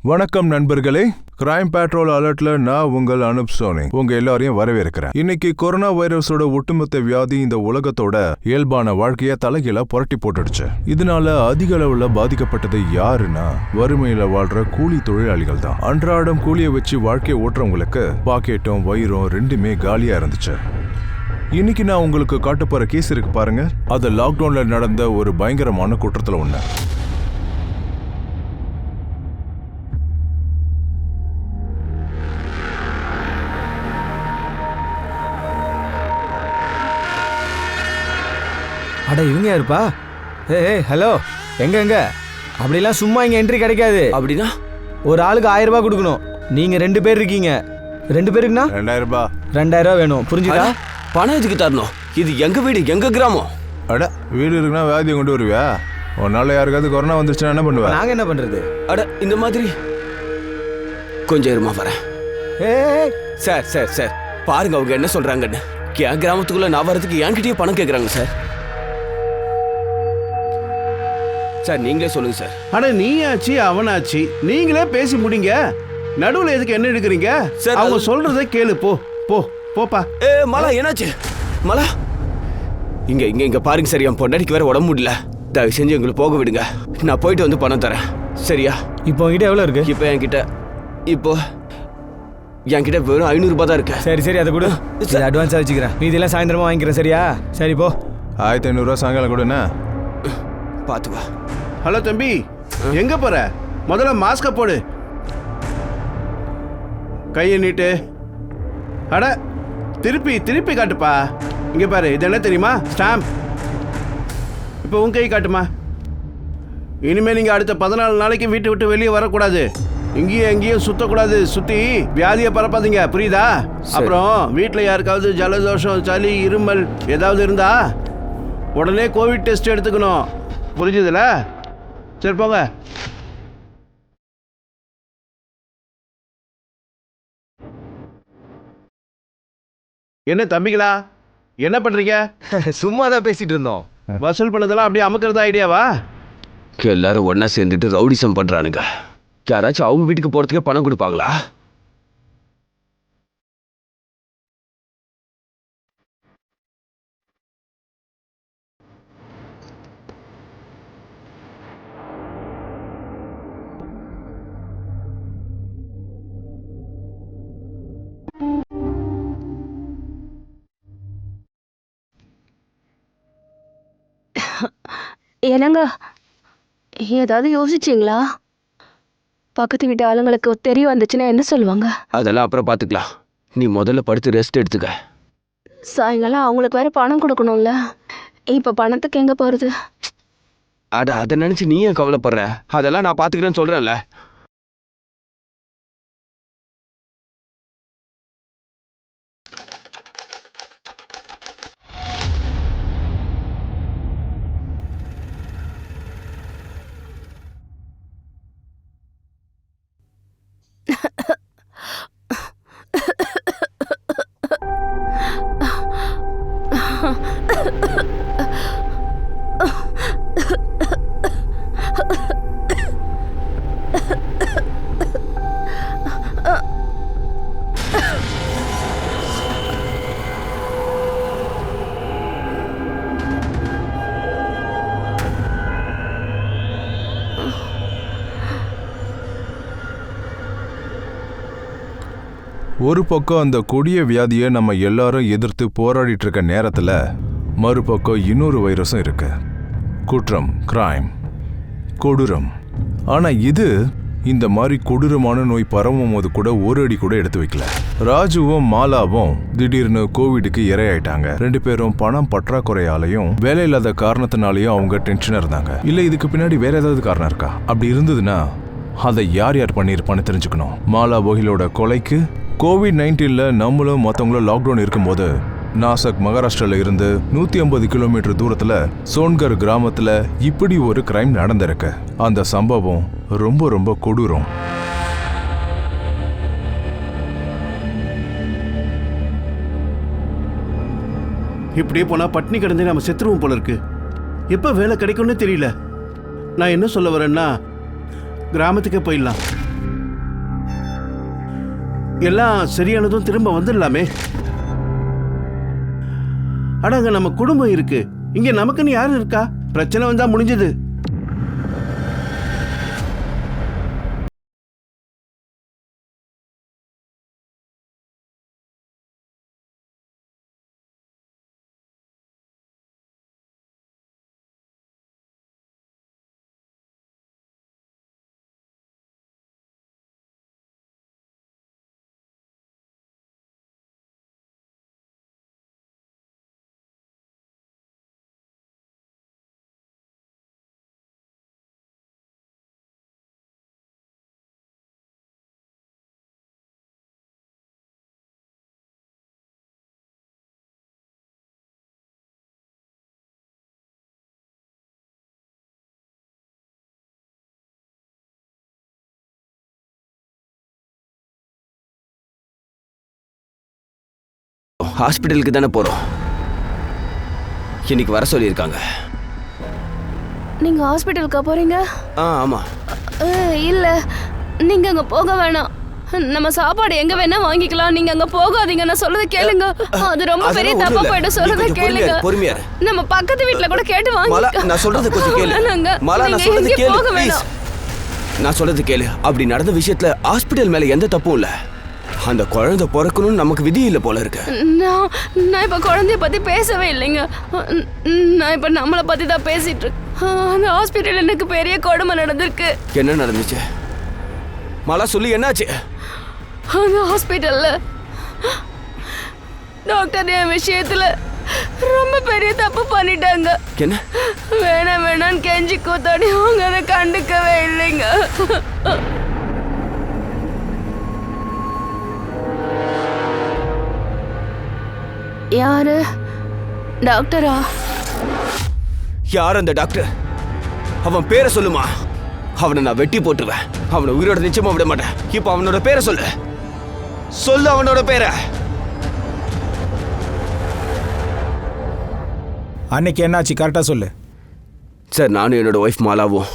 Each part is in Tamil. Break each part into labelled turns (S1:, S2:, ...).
S1: வணக்கம் நண்பர்களே, கிரைம் பேட்ரோல் அலர்ட்ல நான் உங்கள் அனுப் சோனி உங்க எல்லாரையும் வரவேற்கிறேன். இன்னைக்கு கொரோனா வைரஸோட ஒட்டுமொத்த வியாதி இந்த உலகத்தோட இயல்பான வாழ்க்கைய தலைகீழ புரட்டி போட்டுடுச்சு. இதனால அதிக அளவுல பாதிக்கப்பட்டது யாருன்னா வறுமையில வாழ்ற கூலி தொழிலாளிகள் தான். அன்றாடம் கூலியை வச்சு வாழ்க்கையை ஓட்டுறவங்களுக்கு பாக்கெட்டும் வயிறும் ரெண்டுமே காலியா இருந்துச்சு. இன்னைக்கு நான் உங்களுக்கு காட்ட போற கேஸ் இருக்கு பாருங்க. அது லாக்டவுன்ல நடந்த ஒரு பயங்கரமான குற்றத்துல ஒண்ணு.
S2: அட இவங்க யாருப்பா? ஏய் ஹலோ, எங்க அப்படிலாம் சும்மா இங்கே என்ட்ரி கிடைக்காது.
S3: அப்படின்னா
S2: ஒரு ஆளுக்கு 1000 ரூபாய் கொடுக்கணும். நீங்க 2 பேர் இருக்கீங்க. 2 பேருக்குன்னா
S1: 2000 ரூபாய்.
S2: 2000 ரூபாய் வேணும், புரிஞ்சுதா?
S3: பணம் எதுக்கு தரணும்? இது எங்க வீடு, எங்க கிராமம்.
S1: அட வீடு இருக்குன்னா வியாதியை கொண்டு வருவியா? ஒரு நாள் யாருக்காவது கொரோனா வந்துருச்சுன்னா என்ன பண்ணுவா?
S2: நாங்க என்ன பண்றது?
S3: அட இந்த மாதிரி கொஞ்சம் இருமா வரேன்.
S2: ஏய்
S3: சார் சார் சார் பாருங்க அவங்க என்ன சொல்றாங்கன்னு. என் கிராமத்துக்குள்ள நான் வரதுக்கு என்கிட்டயே பணம் கேட்கறாங்க சார். சார் நீங்களே சொல்லுங்க சார்.
S4: அட நீயாச்சு அவனாச்சு, நீங்களே பேசி முடிங்க. நடுவுல எதுக்கு என்ன எடுக்கிறீங்க?
S3: சார்
S4: அவங்க சொல்றதை கேளு. போப்பா.
S3: ஏ மலா, என்னாச்சு மலா? இங்க இங்க இங்க பாருங்க சார், என் பொண்டாட்டிக்கு வேற உடம்பு முடியல. தயவு செஞ்சு எங்களுக்கு போக விடுங்க. நான் போயிட்டு வந்து பணம் தரேன், சரியா?
S2: இப்போ உங்ககிட்ட எவ்வளோ இருக்கு?
S3: இப்போ என்கிட்ட வெறும் 500 ரூபாய் தான் இருக்கு.
S2: சரி அதை கொடு. அட்வான்ஸாக வச்சுக்கிறேன். இதெல்லாம் சாயந்தரமா வாங்கிக்கிறேன், சரியா? சரி போ.
S1: 1500 ரூபாய் சாயங்காலம் கொடுண்ணா.
S3: பார்த்து வா.
S4: ஹலோ தம்பி, எங்க போற? முதல்ல மாஸ்க போடு, கையை நீட்டு. அட திருப்பி காட்டுப்பா. இங்க பாரு, இது என்ன தெரியுமா? ஸ்டாம்ப். இப்போ உன் கை காட்டுமா. இனிமே நீங்க அடுத்த 14 நாளைக்கு வீட்டை விட்டு வெளியே வரக்கூடாது. எங்கேயும் சுத்தக்கூடாது. சுத்தி வியாதியை பரப்பாதீங்க, புரியுதா? அப்புறம் வீட்டில் யாருக்காவது ஜலதோஷம், சளி, இருமல் ஏதாவது இருந்தா உடனே கோவிட் டெஸ்ட் எடுத்துக்கணும், புரிஞ்சுதுல? சரி போங்க. என்ன தம்பிகளா, என்ன பண்றீங்க?
S2: சும்மா தான் பேசிட்டு இருந்தோம்.
S4: வசூல் பண்ணதெல்லாம் அப்படியே அமுக்கிறதா ஐடியாவா?
S3: எல்லாரும் ஒன்னா சேர்ந்துட்டு ரவுடிசம் பண்றானுங்க. யாராச்சும் அவங்க வீட்டுக்கு போறதுக்கே பணம் கொடுப்பாங்களா?
S5: என்னங்க, ஏதாவது யோசிச்சிங்களா? பக்கத்து வீட்டு ஆளுங்களுக்கு தெரிய வந்துச்சுன்னா என்ன சொல்லுவாங்க?
S3: அதெல்லாம் அப்புறம் பாத்துக்கலாம். நீ முதல்ல படுத்து ரெஸ்ட் எடுத்துக்க.
S5: சாயங்காலம் அவங்களுக்கு வேற பணம் கொடுக்கணும்ல. இப்ப பணத்துக்கு எங்க போறது?
S3: அதை நினைச்சு நீ ஏன் கவலைப்படுற? அதெல்லாம் நான் பாத்துக்கிறேன்னு சொல்றேன்ல.
S1: ஒரு பக்கம் அந்த கொடிய வியாதியை நம்ம எல்லாரும் எதிர்த்து போராடிட்டு இருக்க நேரத்துல மறுபக்கம் இன்னொரு வைரஸும் இருக்கு. குற்றம், கிரைம், கொடூரம். ஆனா இது இந்த மாதிரி கொடூரமான நோய் பரவும் போது கூட ஒரு அடி கூட எடுத்து வைக்கல. ராஜுவும் மாலாவும் திடீர்னு கோவிடுக்கு இரையாயிட்டாங்க. 2 பேரும் பணம் பற்றாக்குறையாலையும் வேலை இல்லாத காரணத்தினாலையும் அவங்க டென்ஷனா இருந்தாங்க. இல்ல இதுக்கு பின்னாடி வேற ஏதாவது காரணம் இருக்கா? அப்படி இருந்ததுன்னா அதை யார் பண்ணிருப்பான்னு தெரிஞ்சுக்கணும். மாலா போகிலோட கொலைக்கு கோவிட்-19ல நம்மளும் மற்றவங்களும் லாக்டவுன் இருக்கும்போது நாசக் மகாராஷ்டிரால இருந்து 150 கிலோமீட்டர் தூரத்துல சோன்கர் கிராமத்துல இப்படி ஒரு கிரைம் நடந்திருக்கு. அந்த சம்பவம் ரொம்ப ரொம்ப கொடூரம்.
S4: இப்படியே போனா பட்னி கிடந்து நம்ம செத்துருவோம் போல இருக்கு. எப்ப வேலை கிடைக்கும்னு தெரியல. நான் என்ன சொல்ல வரேன்னா, கிராமத்துக்கே போயிடலாம். எல்லாம் சரியானதும் திரும்ப வந்துடலாமே. ஆனா அங்க நம்ம குடும்பம் இருக்கு, இங்க நமக்குன்னு யாரு இருக்கா? பிரச்சனை வந்தா முடிஞ்சது.
S3: ஹாஸ்பிட்டலுக்கு தானே போறோம். இன்னைக்கு வர சொல்லியிருக்காங்க.
S5: நீங்க ஹாஸ்பிட்டலுக்கா போறீங்க?
S3: ஆமா.
S5: இல்ல, நீங்க அங்க போக வேணாம். நம்ம சாப்பாடு எங்க வேணா வாங்கிக்கலாம், நீங்க அங்க போகாதீங்க. நான் சொல்றத கேளுங்க, அது ரொம்ப பெரிய தப்பா போயிடும். சொல்றத கேளுங்க.
S3: பொறுமையா
S5: நம்ம பக்கத்து வீட்ல கூட கேட்டு வாங்கிக்கலாம்.
S3: நான் சொல்றது கொஞ்சம் கேளு. மாலா, நான் சொல்றது கேளு ப்ளீஸ். நான் சொல்றது கேளு. அப்படி நடந்த விஷயத்துல ஹாஸ்பிட்டல் மேல எந்த தப்பும் இல்ல. அந்த குழந்தை பிறக்கணும்னு நமக்கு விதி இல்லை போல இருக்கு.
S5: நான் இப்ப குழந்தைய பத்தி பேசவே இல்லைங்க. நான் இப்ப நம்மளை பத்தி தான் பேசிட்டு இருக்கேன். அந்த ஹாஸ்பிட்டல் எனக்கு பெரிய கொடுமை நடந்திருக்கு.
S3: என்ன நடந்துச்சு மாலா, சொல்லி என்னாச்சு?
S5: அந்த ஹாஸ்பிட்டல்ல டாக்டர் என் விஷயத்துல ரொம்ப பெரிய தப்பு பண்ணிட்டாங்க.
S3: என்ன?
S5: வேணாம் வேணான்னு கெஞ்சி கூத்தாடி அவங்க அதை கண்டுக்கவே இல்லைங்க. யாரு? டாக்டரா?
S3: யார் அந்த டாக்டர்? அவன் பேரை சொல்லுமா. அவனை நான் வெட்டி போட்டுருவேன். அவனை உயிரோட நிச்சயமா விட மாட்டேன். இப்ப அவனோட பேரை சொல்லு. சொல்லு அவனோட பேரை.
S2: அன்னைக்கு என்னாச்சு கரெக்டா சொல்லு.
S3: சார், நானும் என்னோட ஒய்ஃப் மாலாவும்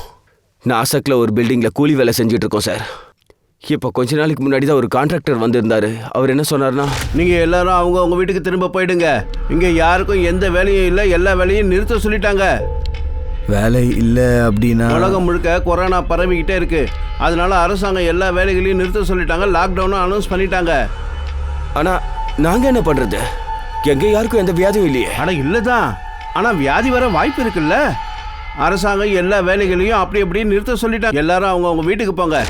S3: நாசக்கில் ஒரு பில்டிங்ல கூலி வேலை செஞ்சுட்டு இருக்கோம் சார். இப்போ கொஞ்ச நாளைக்கு முன்னாடி தான் ஒரு கான்ட்ராக்டர் வந்திருந்தாரு. அவர் என்ன சொன்னார்னா,
S4: நீங்க எல்லாரும் அவங்க வீட்டுக்கு திரும்ப போயிடுங்க. இங்க யாருக்கும் எந்த வேலையும் இல்லை, எல்லா வேலையும் நிறுத்த சொல்லிட்டாங்க.
S2: வேலை இல்லை அப்படின்னா?
S4: உலகம் முழுக்க கொரோனா பரவிக்கிட்டே இருக்கு. அதனால அரசாங்கம் எல்லா வேலைகளையும் நிறுத்த சொல்லிட்டாங்க. லாக்டவுனும் அனௌன்ஸ் பண்ணிட்டாங்க.
S3: ஆனா நாங்க என்ன பண்றது? எங்க யாருக்கும் எந்த வியாதியும் இல்லையே.
S4: ஆனா இல்லதான், ஆனா வியாதி வர வாய்ப்பு இருக்குல்ல. அரசாங்கம் எல்லா வேலைகளையும் அப்படியே நிறுத்த சொல்லிட்டாங்க. எல்லாரும் அவங்க வீட்டுக்கு போங்க.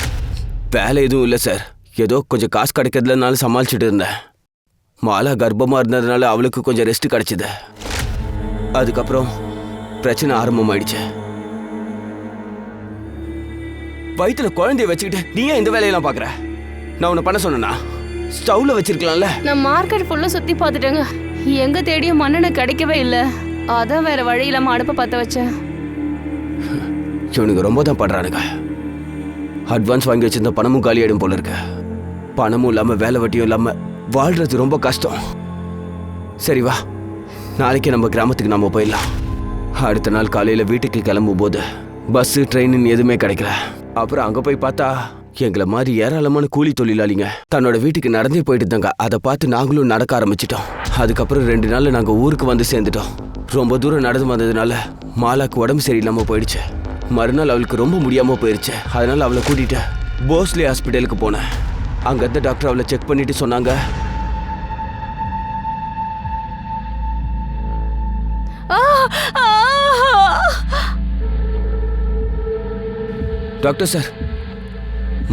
S3: வேலை எதுவும் இல்லை சார். ஏதோ கொஞ்சம் காசு கிடைக்கிறதுலனாலும் சமாளிச்சுட்டு இருந்தேன். மாலா கர்ப்பமாக இருந்ததுனால அவளுக்கு கொஞ்சம் ரெஸ்ட் கிடைச்சிது. அதுக்கப்புறம் பிரச்சனை ஆரம்பமாயிடுச்சு. வயிற்றுல குழந்தைய வச்சுக்கிட்டு நீ ஏன் இந்த வேலையெல்லாம் பார்க்குற? நான் உன்னை பண்ண சொன்னா ஸ்டவ்ல வச்சிருக்கலாம்ல.
S5: நான் மார்க்கெட் ஃபுல்லா சுத்தி பார்த்துட்டேங்க. எங்க தேடியும் மண்ணெண்ணை கிடைக்கவே இல்லை. அதான் வேற வழி இல்லாம அடுப்பை பற்ற வச்சேன்.
S3: இவனுக்கு ரொம்ப தான் படுறானுங்க. அட்வான்ஸ் வாங்கி வச்சிருந்த பணமும் காலியாயிடும் போல இருக்கு. பணமும் இல்லாம வேலை வெட்டியும் இல்லாம வாழ்றது ரொம்ப கஷ்டம். சரி வா, நாளைக்கு நம்ம கிராமத்துக்கு நம்ம போயிடலாம். அடுத்த நாள் காலையில வீட்டுக்கு கிளம்பும் போது பஸ் ட்ரெயின் எதுவுமே கிடைக்கல. அப்புறம் அங்க போய் பார்த்தா எங்களை மாதிரி ஏராளமான கூலி தொழிலாளிங்க தன்னோட வீட்டுக்கு நடந்தே போயிட்டு இருந்தாங்க. அதை பார்த்து நாங்களும் நடக்க ஆரம்பிச்சிட்டோம். அதுக்கப்புறம் 2 நாள்ல நாங்க ஊருக்கு வந்து சேர்ந்துட்டோம். ரொம்ப தூரம் நடந்து வந்ததுனால மாலாக்கு உடம்பு சரியில்லாம போயிடுச்சு. மறுநாள் அவளுக்கு ரொம்ப முடியாம போயிடுச்சு. அதனால அவளை கூட்டிட்டு போஸ்லே ஹாஸ்பிட்டலுக்கு போனேன். அங்க இருந்த டாக்டர் அவளை செக் பண்ணிட்டு சொன்னாங்க, டாக்டர் சார்,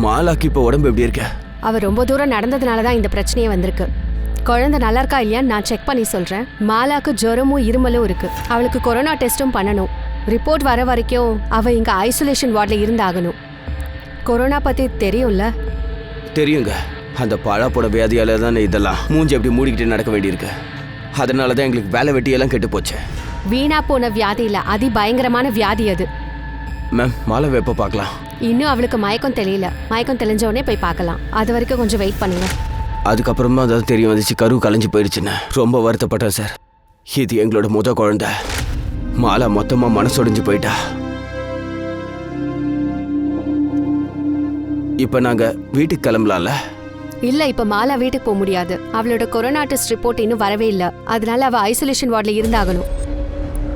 S3: மாலாக்கு இப்போ உடம்பு எப்படி இருக்க?
S6: அவ ரொம்ப தூரம் நடந்ததுனால தான் இந்த பிரச்சனையே வந்திருக்கு. குழந்தை நல்லா இருக்கா இல்லையான்னு நான் செக் பண்ணி சொல்றேன். மாலாக்கு ஜுரமும் இருமலும் இருக்கு. அவளுக்கு கொரோனா டெஸ்ட்டும் பண்ணணும். ரிப்போர்ட் வர வரைக்கும் அவ இங்க ஐசோலேஷன் வார்ட்ல இருந்தாகணும். கொரோனா பத்தி தெரியும்ல?
S3: தெரியுங்க. அந்த பழப்போட வியாதியால தானே இதெல்லாம் மூஞ்சி எப்படி மூடிக்கிட்டு நடக்க வேண்டியிருக்கு. அதனால தான் எங்களுக்கு வேலை வெட்டியெல்லாம் கெட்டு போச்சு.
S6: வீணா போன வியாதி இல்ல, அதி பயங்கரமான வியாதி அது.
S3: மேம், மாலை எப்போ பார்க்கலாம்?
S6: இன்னும் அவளுக்கு மயக்கம் தெரியல. மயக்கம் தெளிஞ்ச உடனே போய் பார்க்கலாம். அது வரைக்கும் கொஞ்சம் வெயிட் பண்ணுங்க.
S3: அதுக்கப்புறமா அதாவது தெரிய வந்துச்சு கரு கலைஞ்சு போயிடுச்சுன்னு. ரொம்ப வருத்தப்பட்டேன் சார். இது எங்களோட முத குழந்தை. மாலா மொத்தமா மனசொடைஞ்சு போயிட்டா. இப்ப நாங்க வீட்டுக்கு கிளம்பலாம்ல?
S6: இல்ல இப்ப மாலா வீட்டுக்கு போக முடியாது. அவளோட கொரோனா டெஸ்ட் ரிப்போர்ட் இன்னும் வரவே இல்ல. அதனால அவ ஐசோலேஷன் வார்டில் இருந்தாகணும்.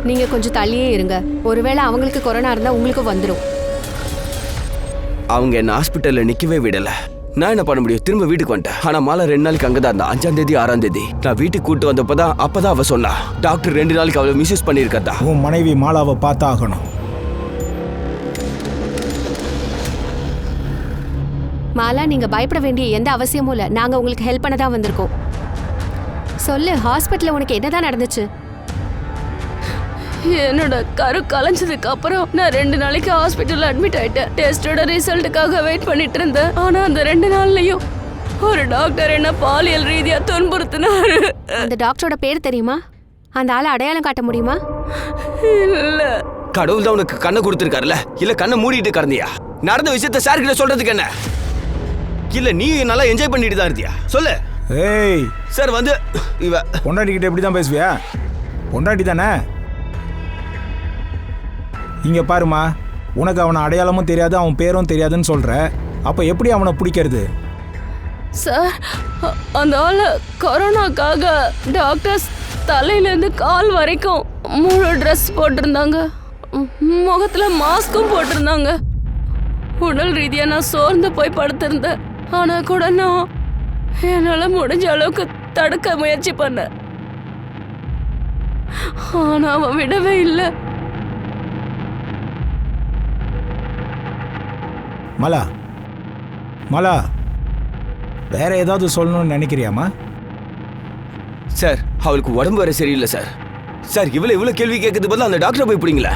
S6: நீங்க கொஞ்சம் தள்ளியே இருங்க. ஒருவேளை அவங்களுக்கு கொரோனா இருந்தா உங்களுக்கு வந்துடும்.
S3: அவங்க என்ன ஹாஸ்பிட்டல்ல நிக்கவே விடல. நான் என்ன பண்ண முடியும்? திரும்ப வீட்டுக்கு வந்துட்டேன். ஆனா மாலா 2 நாளைக்கு அங்கதான் இருந்தா. 5ஆம் தேதி 6ஆம் தேதி நான் வீட்டுக்கு கூட்டு அப்பதான் அவ சொன்னா டாக்டர் 2 நாளைக்கு அவளை மிஸ்யூஸ் பண்ணிருக்கா.
S7: உன் மனைவி மாலாவை பார்த்தாகணும்.
S6: மாலா நீங்க பயப்பட வேண்டிய எந்த அவசியமும் இல்ல. நாங்க உங்களுக்கு ஹெல்ப் பண்ண தான் வந்திருக்கோம். சொல்லு, ஹாஸ்பிட்டல்ல உனக்கு என்னதான் நடந்துச்சு?
S5: என்னோட கரு கலைஞ்சதுக்கு அப்புறம் நான் 2 நாளைக்கு ஹாஸ்பிட்டல்ல அட்மிட் ஆயிட்டேன். டெஸ்டோட ரிசல்ட்டுக்காக வெயிட் பண்ணிட்டு இருந்தேன். ஆனா அந்த 2 நாள்லயும் ஒரு டாக்டர் என்ன பாலியல் ரீதியா துன்புறுத்தினாரு.
S6: அந்த டாக்டரோட பேர் தெரியுமா? அந்த ஆளை அடையாளம் காட்ட முடியுமா?
S5: இல்ல.
S3: கடவுள் தான் உனக்கு கண்ணை கொடுத்துருக்காருல்ல, இல்ல கண்ணை மூடிட்டு கடந்தியா? நடந்த விஷயத்த சார் கிட்ட சொல்றதுக்கு என்ன? இல்ல நீ நல்லா என்ஜாய் பண்ணிட்டு தான் இருந்தியா? சொல்லு.
S7: ஏய்
S3: சார் வந்து இவ
S7: பொண்டாட்டிக்கிட்ட எப்படி தான் பேசுவியா? பொண்டாட்டி தானே. இங்கே பாருமா, உனக்கு அவனை அடையாளமும் தெரியாது, அவன் பேரும் தெரியாதுன்னு சொல்கிற. அப்போ எப்படி அவனை பிடிக்கிறது?
S5: சார், அந்த ஆளு கொரோனாக்காக டாக்டர்ஸ் தலையிலேருந்து கால் வரைக்கும் முழு ட்ரெஸ் போட்டிருந்தாங்க. முகத்துல மாஸ்க்கும் போட்டிருந்தாங்க. உடல் ரீதியாக நான் சோர்ந்து போய் படுத்திருந்தேன். ஆனால் கூட நான் என்னால் முடிஞ்ச அளவுக்கு தடுக்க முயற்சி பண்ணேன். ஆனால் அவன் விடவே இல்லை.
S7: மலா, மலா, வேற ஏதாவது சொல்லணும்னு நினைக்கிறியாமா?
S3: சார், அவளுக்கு உடம்பு வேற சரியில்லை சார். சார், இவ்வளவு கேள்வி கேட்கறது பதிலா அந்த டாக்டரை போய் பிடிங்களா?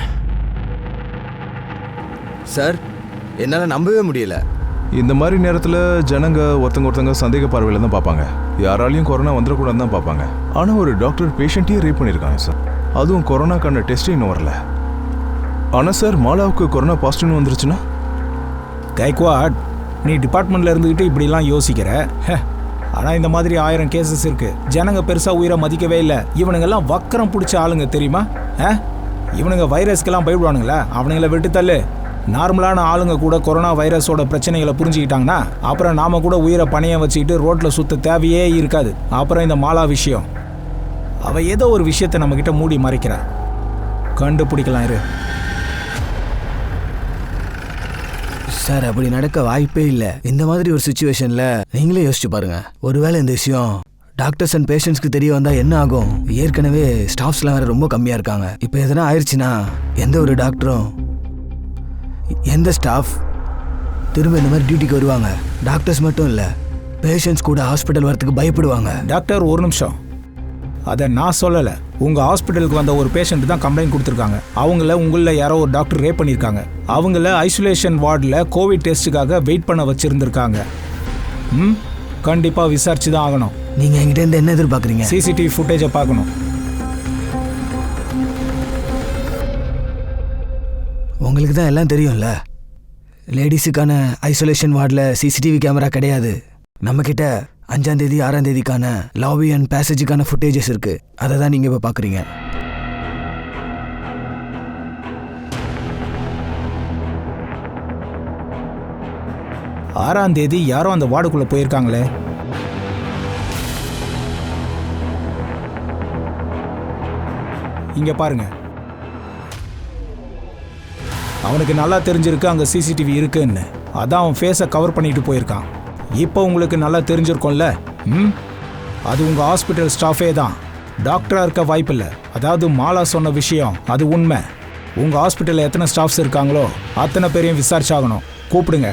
S2: சார், என்னால் நம்பவே முடியல.
S1: இந்த மாதிரி நேரத்தில் ஜனங்க ஒருத்தங்க சந்தேக பார்வையில் தான் பார்ப்பாங்க. யாராலையும் கொரோனா வந்துடக்கூடாதுன்னு தான் பார்ப்பாங்க. ஆனால் ஒரு டாக்டர் பேஷண்ட்டையும் ரேப் பண்ணியிருக்காங்க சார். அதுவும் கொரோனாக்கான டெஸ்ட்டு இன்னும் வரல. ஆனால் சார், மாலாவுக்கு கொரோனா பாசிட்டிவ்னு வந்துருச்சுன்னா?
S7: கைக்வாட், நீ டிபார்ட்மெண்ட்டில் இருந்துக்கிட்டு இப்படிலாம் யோசிக்கிற. ஆனால் இந்த மாதிரி 1000 கேசஸ் இருக்குது. ஜனங்க பெருசாக உயிரை மதிக்கவே இல்லை. இவனுங்கெல்லாம் வக்கரம் பிடிச்ச ஆளுங்க தெரியுமா? இவனுங்க வைரஸ்க்கெல்லாம் பயப்படுவானுங்களா? அவனுங்களை விட்டு தள்ளு. நார்மலான ஆளுங்க கூட கொரோனா வைரஸோட பிரச்சனைகளை புரிஞ்சுக்கிட்டாங்கன்னா அப்புறம் நாம கூட உயிரை பணைய வச்சுக்கிட்டு ரோட்டில் சுத்த தேவையே இருக்காது. அப்புறம் இந்த மாலா விஷயம், அவள் ஏதோ ஒரு விஷயத்தை நம்மக்கிட்ட மூடி மறைக்கிறா. கண்டுபிடிக்கலாம் இரு.
S2: சார், அப்படி நடக்க வாய்ப்பே இல்லை. இந்த மாதிரி ஒரு சுச்சுவேஷன்ல நீங்களே யோசிச்சு பாருங்க. ஒருவேளை இந்த விஷயம் டாக்டர்ஸ் அண்ட் பேஷண்ட்ஸ்க்கு தெரிய வந்தா என்ன ஆகும்? ஏற்கனவே ஸ்டாஃப்ஸ்லாம் வேற ரொம்ப கம்மியா இருக்காங்க. இப்போ எதனா ஆயிடுச்சுன்னா எந்த ஒரு டாக்டரும் எந்த ஸ்டாஃப் திரும்ப இந்த மாதிரி டியூட்டிக்கு வருவாங்க? டாக்டர்ஸ் மட்டும் இல்லை, பேஷண்ட்ஸ் கூட ஹாஸ்பிட்டல் வரத்துக்கு பயப்படுவாங்க.
S7: டாக்டர், ஒரு நிமிஷம். அதை நான் சொல்லலை. உங்கள் ஹாஸ்பிட்டலுக்கு வந்த ஒரு பேஷண்ட் தான் கம்ப்ளைண்ட் கொடுத்துருக்காங்க. உங்களில் யாரோ ஒரு டாக்டர் ரேப் பண்ணியிருக்காங்க. அவங்கள ஐசோலேஷன் வார்டில் கோவிட் டெஸ்ட்டுக்காக வெயிட் பண்ண வச்சுருந்துருக்காங்க. கண்டிப்பாக விசாரிச்சு தான் ஆகணும்.
S2: நீங்கள் என்கிட்ட இருந்து என்ன எதிர்பார்க்குறீங்க?
S7: சிசிடிவி ஃபுட்டேஜை பார்க்கணும்.
S2: உங்களுக்கு தான் எல்லாம் தெரியும்ல. லேடிஸுக்கான ஐசோலேஷன் வார்டில் சிசிடிவி கேமரா கிடையாது. நம்மக்கிட்ட 5ஆம் தேதி 6ஆம் தேதிக்கான லாபி அண்ட் பேசேஜுக்கான ஃபுட்டேஜஸ் இருக்கு. அதை தான் நீங்கள் இப்போ பார்க்குறீங்க.
S7: ஆறாம் தேதி யாரோ அந்த வார்டுக்குள்ளே போயிருக்காங்களே. இங்கே பாருங்க, அவனுக்கு நல்லா தெரிஞ்சிருக்கு அங்கே சிசிடிவி இருக்குன்னு. அதான் அவன் ஃபேஸை கவர் பண்ணிட்டு போயிருக்கான். இப்போ உங்களுக்கு நல்லா தெரிஞ்சிருக்கும்ல. அது உங்கள் ஹாஸ்பிட்டல் ஸ்டாஃபே தான். டாக்டராக இருக்க வாய்ப்பில்லை. அதாவது மாலா சொன்ன விஷயம் அது உண்மை. உங்கள் ஹாஸ்பிட்டலில் எத்தனை ஸ்டாஃப்ஸ் இருக்காங்களோ அத்தனை பேரையும் விசாரிச்சாகணும். கூப்பிடுங்க.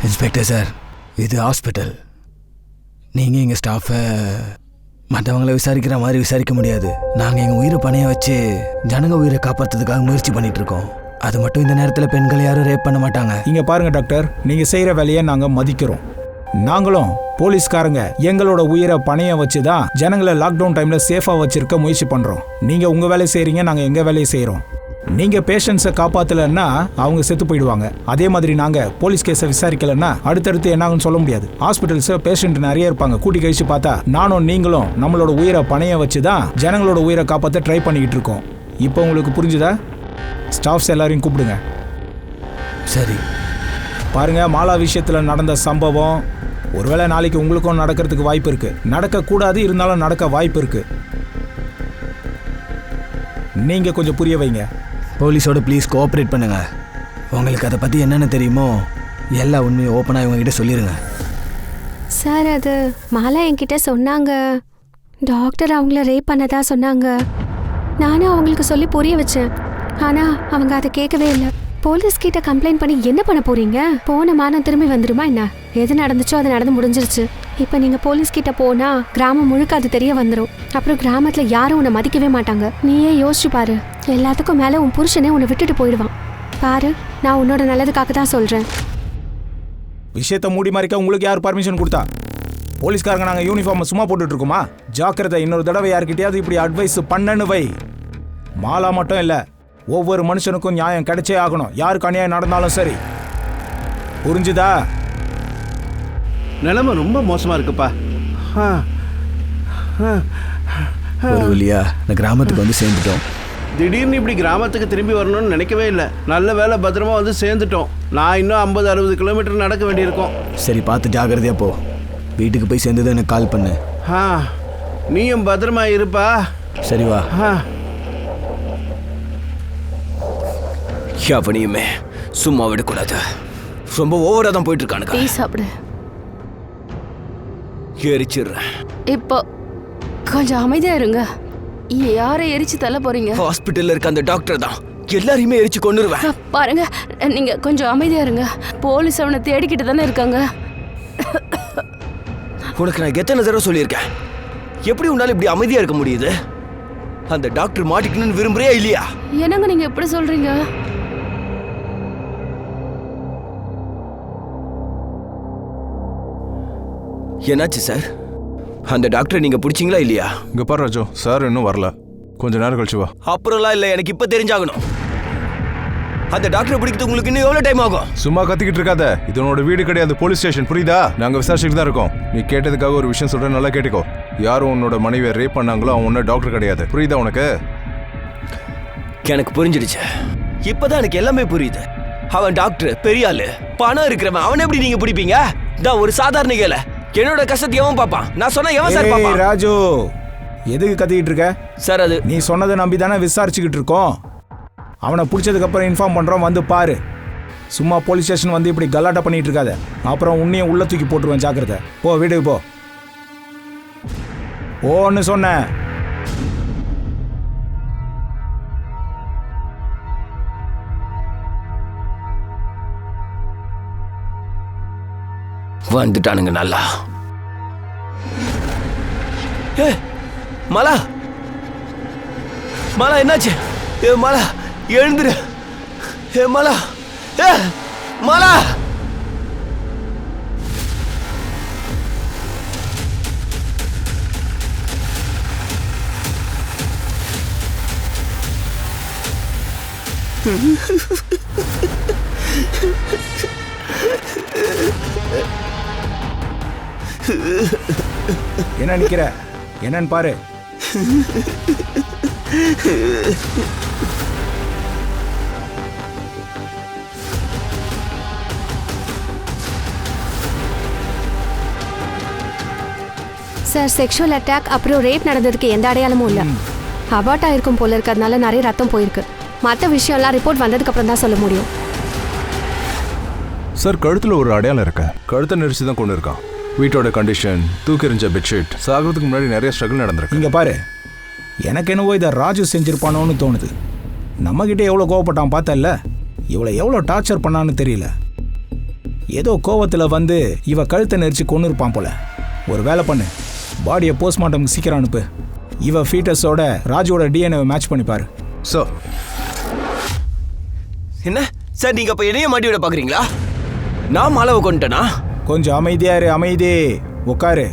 S2: இன்ஸ்பெக்டர் சார், இது ஹாஸ்பிட்டல். நீங்கள் எங்கள் ஸ்டாஃபை மற்றவங்களை விசாரிக்கிற மாதிரி விசாரிக்க முடியாது. நாங்கள் எங்கள் உயிரை பணைய வச்சு ஜனங்க உயிரை காப்பாற்றுறதுக்காக முயற்சி பண்ணிட்டு இருக்கோம். அது மட்டும் இந்த நேரத்தில் பெண்கள் யாரும் ரேப் பண்ண மாட்டாங்க.
S7: இங்கே பாருங்க டாக்டர், நீங்கள் செய்கிற வேலையை நாங்கள் மதிக்கிறோம். நாங்களும் போலீஸ்காரங்க எங்களோட உயிரை பணைய வச்சு தான் ஜனங்களை லாக்டவுன் டைமில் சேஃபாக வச்சிருக்க முயற்சி பண்ணுறோம். நீங்கள் உங்கள் வேலையை செய்கிறீங்க, நாங்கள் எங்கள் வேலையை செய்கிறோம். நீங்கள் பேஷண்ட்ஸை காப்பாற்றலைன்னா அவங்க செத்து போயிடுவாங்க. அதே மாதிரி நாங்கள் போலீஸ் கேஸை விசாரிக்கலைன்னா அடுத்தடுத்து என்னாகுன்னு சொல்ல முடியாது. ஹாஸ்பிட்டல்ஸில் பேஷண்ட் நிறைய இருப்பாங்க. கூட்டி கழிச்சு பார்த்தா நானும் நீங்களும் நம்மளோட உயிரை பணைய வச்சு தான் ஜனங்களோட உயிரை காப்பாற்ற ட்ரை பண்ணிக்கிட்டு இருக்கோம். இப்போ உங்களுக்கு புரிஞ்சுதா? ஸ்டாஃப்ஸ் எல்லாரையும் கூப்பிடுங்க.
S2: சரி.
S7: பாருங்க, மாலா விஷயத்தில் நடந்த சம்பவம் ஒருவேளை நாளைக்கு உங்களுக்கும் நடக்கிறதுக்கு வாய்ப்பு இருக்கு, நடக்கக்கூடாது இருந்தாலும் நடக்க வாய்ப்பு இருக்கு. நீங்க கொஞ்சம் புரிய வைங்க.
S2: போலீஸோட ப்ளீஸ் கோஆப்ரேட் பண்ணுங்க. உங்களுக்கு அதை பற்றி என்னென்ன தெரியுமோ எல்லா உண்மையும் ஓப்பனாக இவங்ககிட்ட சொல்லிடுங்க.
S6: சார் அது மாலா என்கிட்ட சொன்னாங்க, டாக்டர் அவங்கள ரேப் பண்ணதா சொன்னாங்க. நானும் அவங்களுக்கு சொல்லி புரிய வச்சேன், ஆனால் அவங்க அதை கேட்கவே இல்லை. போலீஸ் கிட்ட கம்ப்ளைண்ட் பண்ணி என்ன பண்ண போறீங்க? போன மானம் திரும்பி வந்துருமா என்ன? எது நடந்துச்சோ அது நடந்து முடிஞ்சிருச்சு. இப்போ நீங்கள் போலீஸ் கிட்ட போனா கிராமம் முழுக்க அது தெரிய வந்துடும். அப்புறம் கிராமத்தில் யாரும் உன்னை மதிக்கவே மாட்டாங்க. நீயே யோசிச்சு பாரு, எல்லாத்துக்கும் மேலே உன் புருஷனே உன்னை விட்டுட்டு போயிடுவான். பாரு, நான் உன்னோட நல்லதுக்காக தான் சொல்கிறேன்.
S7: விஷயத்தை மூடி மறைக்க உங்களுக்கு யார் பர்மிஷன் கொடுத்தா? போலீஸ்காரங்க நாங்கள் யூனிஃபார்மை சும்மா போட்டுட்டு இருக்கோமா? ஜாக்கிரதை, இன்னொரு தடவை யார்கிட்டயாவது இப்படி அட்வைஸ் பண்ணன்னு வை. மாலா மட்டும் இல்லை, ஒவ்வொரு மனுஷனுக்கும் நியாயம் கிடைச்சே ஆகணும், யாருக்கு அநியாயம் நடந்தாலும் சரி. புரிஞ்சுதா?
S4: நிலைமை ரொம்ப மோசமாக இருக்குப்பா.
S2: ஒரு வழியா இந்த கிராமத்துக்கு வந்து சேர்ந்துட்டோம்.
S4: திடீர்னு இப்படி கிராமத்துக்கு திரும்பி வரணும்னு நினைக்கவே இல்லை. நல்ல வேலை பத்திரமா வந்து சேர்ந்துட்டோம். நான் இன்னும் 50-60 கிலோமீட்டர் நடக்க வேண்டியிருக்கோம்.
S2: சரி, பார்த்து ஜாக்கிரதையா போ. வீட்டுக்கு போய் சேர்ந்தது எனக்கு கால் பண்ணு.
S4: நீயும் பத்திரமா இருப்பா.
S2: சரி வா.
S3: அவனையுமே சும்மா விடக்கூடாது. ரொம்ப ஓவரா தான் போயிட்டு இருக்கானுங்க.
S5: டீ சாப்பிடு.
S3: எரிச்சிடுறேன்.
S5: இப்போ கொஞ்சம் அமைதியா இருங்க. யாரை எரிச்சு தள்ள போறீங்க?
S3: ஹாஸ்பிட்டல்ல இருக்க அந்த டாக்டர் தான். எல்லாரையுமே எரிச்சு கொன்னுருவேன்.
S5: பாருங்க, நீங்க கொஞ்சம் அமைதியா இருங்க. போலீஸ் அவனை தேடிக்கிட்டு தானே இருக்காங்க.
S3: உனக்கு நான் எத்தனை தடவை சொல்லியிருக்கேன், எப்படி உன்னால இப்படி அமைதியா இருக்க முடியுது? அந்த டாக்டர் மாட்டிக்கணும்னு விரும்புறியா இல்லையா?
S5: என்னங்க நீங்க எப்படி சொல்றீங்க?
S3: என்னாச்சு சார்? அந்த டாக்டர் நீங்க பிடிச்சிங்களா இல்லையா?
S1: இங்க பாரு ராஜு, சார் இன்னும் வரல, கொஞ்ச நேரம் கழிச்சு வா.
S3: அப்புறம்லாம் இல்லை, எனக்கு இப்ப தெரிஞ்சாகணும். அந்த டாக்டரை பிடிக்கிறது உங்களுக்கு இன்னும் எவ்வளவு டைம் ஆகும்?
S1: சும்மா கத்திக்கிட்டு இருக்காத, இது உன்னோட வீடு கிடையாது, போலீஸ் ஸ்டேஷன், புரியுதா? நாங்க விசாரிச்சுட்டு தான் இருக்கோம். நீ கேட்டதுக்காக ஒரு விஷயம் சொல்றேன், நல்லா கேட்டுக்கோ. யாரும் உன்னோட மனைவியை ரேப் பண்ணாங்களோ அவன் ஒன்னும் டாக்டர் கிடையாது, புரியுதா உனக்கு?
S3: எனக்கு புரிஞ்சிடுச்சு, இப்பதான் எனக்கு எல்லாமே புரியுது. அவன் டாக்டர், பெரிய ஆளு, பணம் இருக்கிறவன். அவன் எப்படி நீங்க பிடிப்பீங்க? தான் ஒரு சாதாரண கேள. என்னோட கஷ்டத்தை எவன் பாப்பான்? நான் சொன்னா எவன் சார் பாப்பான்?
S7: ராஜு, எதுக்கு கத்திக்கிட்டு இருக்க?
S3: சார் அது
S7: நீ சொன்னதை நம்பி தானே விசாரிச்சுக்கிட்டு இருக்கோம். அவனை பிடிச்சதுக்கு அப்புறம் இன்ஃபார்ம் பண்றோம், வந்து பாரு. சும்மா போலீஸ் ஸ்டேஷன் வந்து இப்படி கலாட்டா பண்ணிட்டு இருக்காத, அப்புறம் உன்னையும் உள்ள தூக்கி போட்டுருவேன். ஜாக்கிரதை, போ வீட்டுக்கு போ. ஓன்னு சொன்ன.
S3: வந்துட்டானுங்க நல்லா. ஏ மாலா, மாலா என்னாச்சு? ஏ மாலா எழுந்துரு. ஏ மாலா, ஏ மாலா.
S7: என்ன நிக்கிற? என்னன்னு பாரு.
S6: சார், செக்ஷுவல் அட்டாக் அப்புறம் ரேப் நடந்ததுக்கு எந்த அடையாளமும் இல்லை. அபார்ட் ஆயிருக்கும் போல இருக்கிறதுனால நிறைய ரத்தம் போயிருக்கு. மற்ற விஷயம்லாம் ரிப்போர்ட் வந்ததுக்கு அப்புறம் தான் சொல்ல முடியும்.
S1: சார், கழுத்துல ஒரு அடையாளம் இருக்கு. கழுத்தை நெரிச்சு தான் கொண்டு இருக்கான். வீட்டோட கண்டிஷன், தூக்கெறிஞ்ச பெட்ஷீட், சாகிறதுக்கு முன்னாடி நிறைய ஸ்ட்ரகிள் நடந்திருக்கு.
S7: இங்க பாரு, எனக்கு என்னவோ இதை ராஜு செஞ்சிருப்பானோன்னு தோணுது. நம்மகிட்ட எவ்வளோ கோவப்பட்டான் பார்த்தல்ல, இவளை எவ்வளோ டார்ச்சர் பண்ணான்னு தெரியல. ஏதோ கோவத்தில் வந்து இவ கழுத்தை நெரிச்சு கொண்டு இருப்பான் போல. ஒரு வேலை பண்ணு, பாடியை போஸ்ட்மார்ட்டமுக்கு சீக்கிரம் அனுப்பு. இவ ஃபீட்டஸோட ராஜுவோட டிஎன்ஏவை மேட்ச் பண்ணி பாரு.
S1: சார்,
S3: என்ன சார், நீங்க அப்ப என்னைய மாட்டி விட பாக்குறீங்களா? நான் மாலாவை கொண்டுட்டேனா?
S7: கொஞ்சம் அமைதியா இரு, அமைதி. உட்காரு.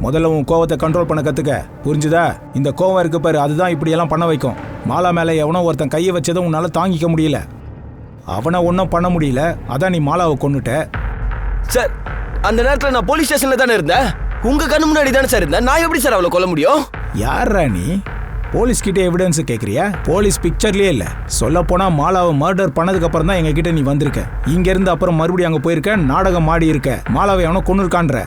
S7: முதல்ல உன் கோவத்தை கண்ட்ரோல் பண்ண கத்துக்க, புரிஞ்சுதா? இந்த கோவம் இருக்கு பாரு, அதுதான் இப்படியெல்லாம் பண்ண வைக்கும். மாலா மேலே எவனோ ஒருத்தன் கையை வச்சதை உன்னால தாங்கிக்க முடியல. அவனை ஒன்றும் பண்ண முடியல, அதான் நீ மாலாவை கொன்னுட்ட.
S3: சார், அந்த நேரத்தில் நான் போலீஸ் ஸ்டேஷன்ல தானே இருந்தேன். உங்க கண்ணு முன்னாடி தானே சார் இருந்தேன். நான் எப்படி சார் அவளை கொல்ல முடியும்?
S7: யாரா நீ? போலீஸ் கிட்ட எவிடன்ஸ் கேட்குறியா? போலீஸ் பிக்சர்லயே இல்லை. சொல்ல போனா மாலாவை மர்டர் பண்ணதுக்கு அப்புறம் தான் எங்க கிட்ட நீ வந்திருக்க. இங்க இருந்து அப்புறம் மறுபடியும் அங்க போயிருக்க, நாடகம் ஆடி இருக்க, மாலாவை எவனோ கொன்னு இருக்கான்ற.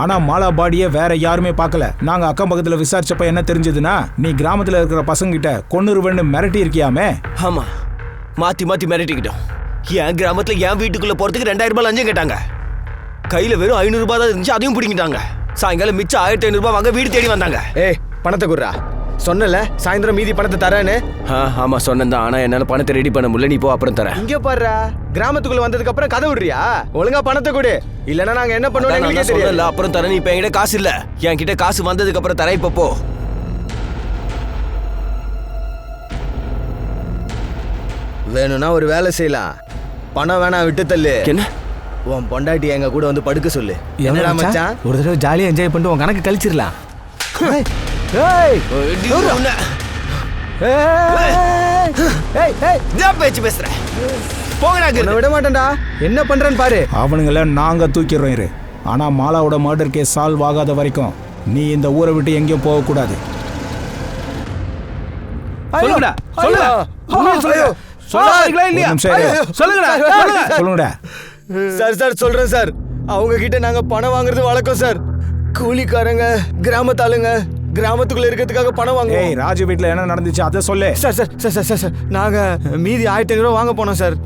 S7: ஆனா மாலா பாடியை வேற யாருமே பார்க்கல. நாங்க அக்கம் பக்கத்துல விசாரிச்சப்ப என்ன தெரிஞ்சதுன்னா, நீ கிராமத்துல இருக்கிற பசங்க கிட்ட கொன்னுருவேன்னு மிரட்டி இருக்கியாமே.
S3: ஆமா, மாத்தி மாத்தி மிரட்டிக்கிட்டோம். என் கிராமத்துல என் வீட்டுக்குள்ள போறதுக்கு 2000 ரூபாய் லஞ்சம் கேட்டாங்க. கையில வெறும் 500 ரூபாய் தான் இருந்துச்சு, அதையும் பிடிங்கிட்டாங்க. சாயங்காலம் மிச்சம் 1500 ரூபாய் வாங்க வீடு தேடி வந்தாங்க.
S8: ஏய், பணத்தை குடுறா. சொன்னல சாயந்தரம் மீதி பணத்தை தரேன்னு.
S3: ஆமா சொன்னேன் தான். ஆனா என்னால பணத்தை ரெடி பண்ண முடியல. நீ போ, அப்புறம் தரேன்.
S8: இங்க பாருடா, கிராமத்துக்குள்ள வந்ததுக்கு அப்புறம் கதை விடுறியா? ஒழுங்கா பணத்தை கொடு, இல்லனா நாங்க என்ன பண்ணுவோம் எங்களுக்கே தெரியல.
S3: சொல்லல, அப்புறம் தரேன். இப்ப என்கிட்ட காசு இல்ல. என்கிட்ட காசு வந்ததுக்கு அப்புறம் தரேன். இப்ப போ.
S8: வேணும்னா ஒரு வேலை செய்யலாம். பணம் வேணா விட்டு தள்ளு.
S3: என்ன?
S8: உன் பொண்டாட்டி எங்க கூட வந்து படுக்க சொல்லு.
S2: என்னடா
S8: என்னடா
S2: மச்சான்,
S8: மச்சான்?
S2: ஒரு தடவை ஜாலியா என்ஜாய் பண்ணிட்டு உன் கணக்கு கழிச்சிடலாம்.
S3: பேச்சு பேசுறேன். போங்கடா.
S8: உன்னை விட மாட்டேன்டா. என்ன பண்றேன்னு பாரு.
S7: அவனுங்கள நாங்க தூக்கிடுறோம் இரு. ஆனா மாலாவோட மர்டர் கேஸ் சால்வ் ஆகாத வரைக்கும் நீ இந்த ஊரை விட்டு எங்கேயும் போக கூடாது.
S4: சொல்லுங்கடா, சொல்லுங்க. உண்மையை சொல்லுங்க. சொல்லாதீங்களா இல்லையா?
S7: ஒரு நிமிஷம் இரு.
S4: சொல்லுங்கடா, சொல்லுங்க.
S7: சொல்லுங்கடா.
S8: சார் சொல்றேன் சார். அவங்க கிட்ட நாங்க பணம் வாங்குறது வழக்கம் சார். கூலிக்காரங்க, கிராமத்தாளுங்க கிராமத்துக்குள்ள இருக்கிறதுக்காக பணம் வாங்குவோம்.
S7: ஏய், ராஜு வீட்ல என்ன நடந்துச்சு அதை சொல்லு.
S8: சார் நாங்க மீதி 1500 ரூபா வாங்க போனோம் சார்.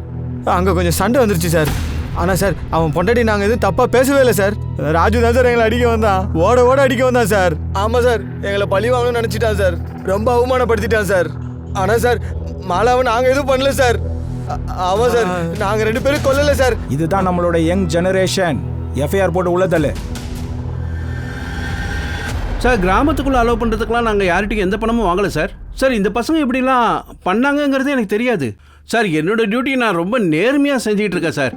S8: அங்க கொஞ்சம் சண்டை வந்துருச்சு சார். ஆனா சார், அவன் பொண்டாட்டி நாங்க எதுவும் தப்பா பேசவே இல்லை சார். ராஜு தான் சார் எங்களை அடிக்க வந்தான். ஓட அடிக்க வந்தான் சார். ஆமா சார், எங்களை பழி வாங்கணும்னு நினைச்சிட்டான் சார். ரொம்ப அவமானப்படுத்திட்டான் சார். ஆனா சார், மாலாவை நாங்க எதுவும் பண்ணல சார். ஆமா சார், நாங்க 2 பேரும் கொல்லல சார்.
S7: இதுதான் நம்மளோட யங் ஜெனரேஷன். எஃப்ஐஆர் போட்டு உள்ள தள்ளு.
S4: சார், கிராமத்துக்குள்ள அலோவ் பண்ணுறதுக்குலாம் நாங்கள் யார்கிட்டையும் எந்த பணமும் வாங்கலை சார். சார், இந்த பசங்க இப்படிலாம் பண்ணாங்கங்கிறது எனக்கு தெரியாது சார். என்னோட டியூட்டி நான் ரொம்ப நேர்மையாக செஞ்சுக்கிட்டு இருக்கேன் சார்.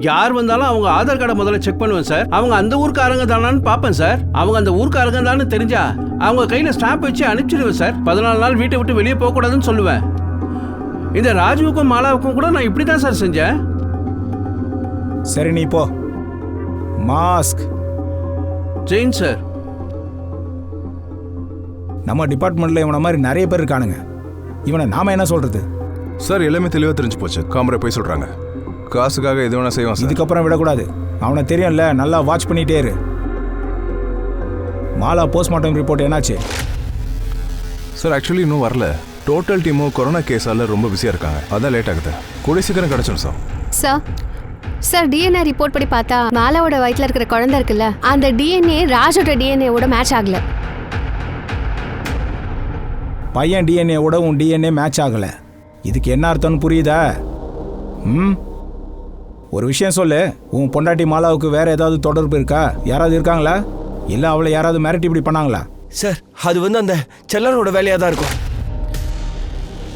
S4: யார் வந்தாலும் அவங்க ஆதார் கார்டை முதல்ல செக் பண்ணுவேன் சார். அவங்க அந்த ஊருக்காரங்க தானான்னு பார்ப்பேன் சார். அவங்க அந்த ஊருக்காரங்க தானு தெரிஞ்சா அவங்க கையில் ஸ்டாம்ப் வச்சு அனுப்பிச்சிடுவேன் சார். 14 நாள் வீட்டை விட்டு வெளியே போகக்கூடாதுன்னு சொல்லுவேன். இந்த ராஜுவுக்கும் மாலாவுக்கும் கூட நான் இப்படி தான் சார் செஞ்சேன்.
S7: சரி, நீ போ. மாஸ்க்.
S4: ஜெயின் சார்,
S7: நம்ம டிபார்ட்மெண்ட்ல இவனை மாதிரி நிறைய பேர் இருக்கானுங்க. இவனை நாம என்ன சொல்றது?
S1: சார், எல்லாமே தெளிவாக தெரிஞ்சு போச்சு. காமரா போய் சொல்கிறாங்க. காசுக்காக எது வேணா செய்வான் சார்.
S7: இதுக்கப்புறம் விடக்கூடாது. அவனை தெரியும்ல, நல்லா வாட்ச் பண்ணிட்டே இரு. மாலா போஸ்ட்மார்ட்டம் ரிப்போர்ட் என்னாச்சு?
S1: சார், ஆக்சுவலி இன்னும் வரல. டோட்டல் டீமும் கொரோனா கேஸால ரொம்ப பிஸியாக இருக்காங்க. அதான் லேட் ஆகுது. கூடிய சீக்கிரம் கிடச்சிடும் சார்.
S6: சார் டிஎன்ஏ ரிப்போர்ட் படி பார்த்தா மாலாவோட வயிற்றுல இருக்கிற குழந்தை இருக்குல்ல, அந்த டிஎன்ஏ ராஜோட டிஎன்ஏவோட மேட்ச் ஆகல.
S7: பையன் டிஎன்ஏவோட உன் டிஎன்ஏ மேட்ச் ஆகலை. இதுக்கு என்ன அர்த்தம்னு புரியுதா? ஒரு விஷயம் சொல்லு. உன் பொண்டாட்டி மாலாவுக்கு வேற ஏதாவது தொடர்பு இருக்கா? யாராவது இருக்காங்களா? இல்லை அவளை யாராவது மிரட்டி இப்படி பண்ணாங்களா?
S3: சார், அது அந்த செல்லரோட வேலையாக தான் இருக்கும்.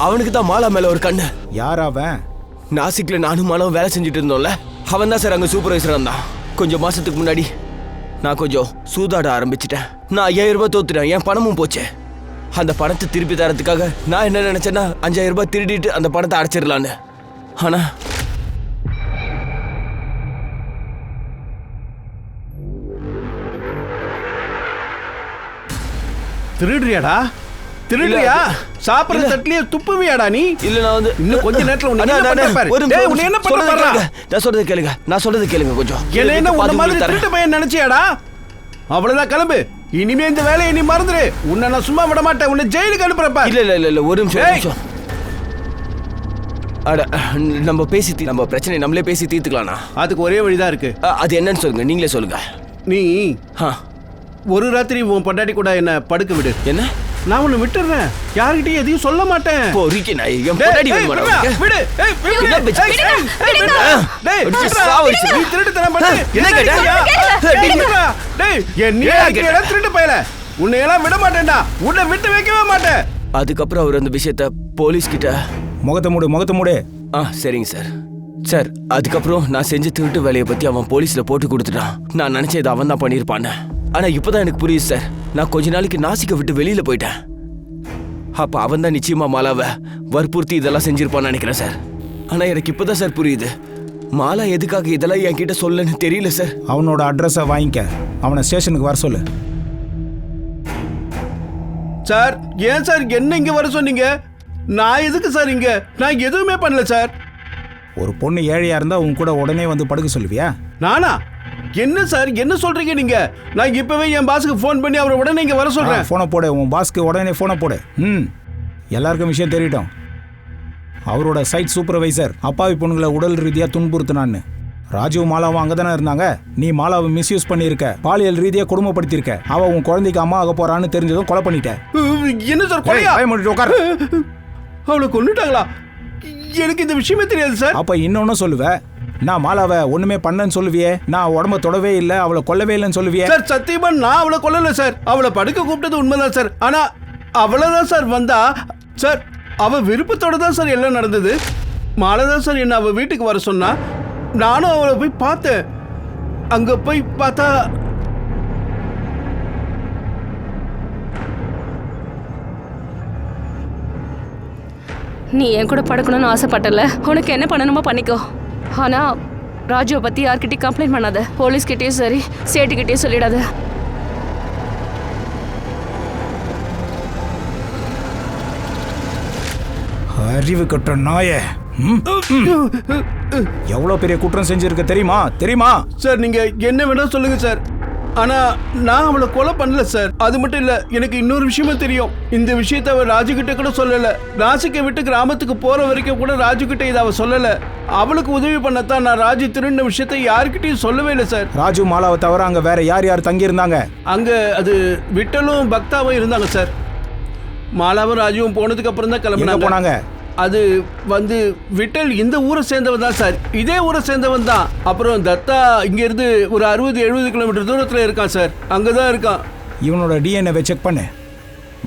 S3: அவனுக்கு தான் மாலா மேலே ஒரு கண்ணு.
S7: யார் அவன்?
S3: நாசிக்ல நானும் மாலாவும் வேலை செஞ்சுட்டு இருந்தோம்ல, அவன் தான் சார் அங்கே சூப்பர்வைசராக இருந்தான். கொஞ்சம் மாசத்துக்கு முன்னாடி நான் கொஞ்சம் சூதாட ஆரம்பிச்சிட்டேன். நான் 5000 ரூபாய் தோத்துட்டேன். என் பணமும் போச்சு. அந்த பணத்தை திருப்பி தரத்துக்காக நான் என்ன நினைச்சேன்னா 5000 ரூபாய் திருடிட்டு அந்த பணத்தை அடைச்சிடலான்னு. ஆனா
S4: திருடுறியாடா? திருடுறியா? சாப்பிடுற தட்டிலேயே துப்புவியாடா நீ?
S3: இல்ல, நான்
S4: இன்னும் கொஞ்ச நேரத்துல உன்னை என்ன பண்றேன் பாரு. டேய், உன்னை என்ன பண்ற பாரு.
S3: நான் சொல்றது கேளுங்க கொஞ்சம்.
S4: என்ன உன்ன மாதிரி திருட்டு பையன் நினைச்சியாடா? அவ்வளவுதான், கிளம்பு. இனிமே இந்த வேலையை நீ மறந்துரு. உன்னை நான் சும்மா விட மாட்டேன். உன்னை ஜெயிலுக்கு அனுப்புறப்ப.
S3: இல்ல ஒரு நிமிஷம். அட, நம்ம பிரச்சனை நம்மளே பேசி தீர்த்துக்கலாம்னா?
S4: அதுக்கு ஒரே வழிதான் இருக்கு.
S3: அது என்னன்னு சொல்லுங்க, நீங்களே சொல்லுங்க.
S4: நீ ஒரு ராத்திரி உன் பொண்டாட்டி கூட என்ன படுக்க விடு.
S3: என்ன?
S4: நான் உன்னை விட்டுறேன். யார்கிட்டயும் எதையும் சொல்ல மாட்டேன். திருட்டு பயல, உன்னை எல்லாம் விட மாட்டேன்டா. உன்னை விட்டு வைக்கவே மாட்டேன்.
S3: அதுக்கப்புறம் அவர் அந்த விஷயத்த போலீஸ் கிட்ட
S7: முகத்தை மூடு.
S3: சரிங்க சார். சார், அதுக்கப்புறம் நான் செஞ்ச திருட்டு வேலையை பத்தி அவன் போலீஸ்ல போட்டு கொடுத்துட்டான். நான் நினைச்சது அவன் தான் பண்ணிருப்பான்னு. ஆனா இப்பதான் எனக்கு புரியுது சார். நான் கொஞ்ச நாளைக்கு நாசிக்க விட்டு வெளியில போயிட்டேன். அப்ப அவன் தான் நிச்சயமா மாலாவை வற்புறுத்தி இதெல்லாம் செஞ்சிருப்பான்னு நினைக்கிறேன் சார். ஆனா எனக்கு இப்பதான் சார் புரியுது, மாலா எதுக்காக இதெல்லாம் என்கிட்ட சொல்லன்னு தெரியல சார்.
S7: அவனோட அட்ரஸை வாங்கிக்க, அவனை ஸ்டேஷனுக்கு வர சொல்லு.
S4: சார் ஏன் சார் என்ன இங்க வர சொன்னீங்க? நான் எதுக்கு சார் இங்க? நான் எதுவுமே பண்ணல சார்.
S7: ஒரு பொண்ணு ஏழையா இருந்தா உன் கூட உடனே வந்து படுக்க சொல்லுவியா?
S4: நானா? என்ன சார் என்ன சொல்றீங்க நீங்க? நான் இப்பவே என் பாஸுக்கு ஃபோன் பண்ணி அவரை உடனே இங்க வர சொல்றேன்.
S7: போனை போடு, உன் பாஸ்க்கு உடனே போனை போடு. எல்லாருக்கும் விஷயம் தெரியட்டும். அவரோட சைட் சூப்பர்வைசர் அப்பாவி பொண்ணுங்களை உடல் ரீதியா துன்புறுத்தினான்னு. ராஜு மாலாவும் அங்கதானே இருந்தாங்க. நீ மாலாவை மிஸ்யூஸ் பண்ணியிருக்க, பாலியல் ரீதியா கொடுமைப்படுத்தியிருக்க. அவ உன் குழந்தைக்கு அம்மா ஆக போறான்னு தெரிஞ்சதும் கொலை பண்ணிட்ட.
S4: என்ன சார் கொலையா?
S7: உட்கார்.
S4: அவளை கொன்னுட்டாங்களா? எனக்கு இந்த விஷயமே தெரியாது சார்.
S7: அப்ப இன்னொன்னு சொல்லுவ, நான் மாலாவை ஒண்ணுமே பண்ணன்னு சொல்லுவியே, நான் உடம்ப தொடவே இல்லை, அவளை கொல்லவே இல்லைன்னு சொல்லுவியே.
S4: சார் சத்தியமா நான் அவளை கொல்லல சார். அவளை படுக்க கூப்பிட்டது உண்மைதான் சார். ஆனா அவளதான் சார் வந்தா சார். அவ விருப்பத்தோட தான் சார் எல்லாம் நடந்தது. மாலை தான் சார் என்ன அவ வீட்டுக்கு வர சொன்னா. நானும் அவளை போய் பார்த்தேன். அங்க போய் பார்த்தா
S5: நீ என் கூட படுக்கணும்னு ஆசைப்பட்டல, உனக்கு என்ன பண்ணணுமோ பண்ணிக்கோ. ஆனா ராஜுவை பத்தி யார்கிட்டயும் கம்ப்ளைண்ட் பண்ணாத. போலீஸ்கிட்டயும் சரி சேட்டுக்கிட்டயும் சொல்லிடாத.
S7: அறிவு கட்ட நாய, எவ்வளவு பெரிய குற்றம் செஞ்சிருக்க தெரியுமா? தெரியுமா
S4: சார்? நீங்க என்ன வேணா சொல்லுங்க சார். ஆனா நான் அவளை கொலை பண்ணல சார். அது மட்டும் இல்ல, எனக்கு இன்னொரு விஷயமும் தெரியும். இந்த விஷயத்தை அவ ராஜு கிட்ட கூட சொல்லல. ராஜுக்கை விட்டு கிராமத்துக்கு போற வரைக்கும் கூட ராஜு கிட்ட இதை அவ சொல்லல. அவளுக்கு உதவி பண்ணத்தான் நான் ராஜு திருடின விஷயத்தை யாருக்கிட்டையும் சொல்லவே இல்லை சார்.
S7: ராஜு மாலாவை தவிர அங்க வேற யார் யார் தங்கி இருந்தாங்க?
S4: அங்க அது விட்டலும் பக்தாவும் இருந்தாங்க சார். மாலாவும் ராஜுவும் போனதுக்கு அப்புறம் தான் கிளம்பினாங்க. அது வந்து விட்டல் இந்த ஊரை சேர்ந்தவன் தான் சார். இதே ஊரை சேர்ந்தவன் தான். அப்புறம் தத்தா இங்க இருந்து ஒரு 60-70 கிலோமீட்டர் தூரத்துல இருக்கான் சார். அங்கதான் இருக்கான்.
S7: இவனோட டிஎன்ஏ செக் பண்ணு.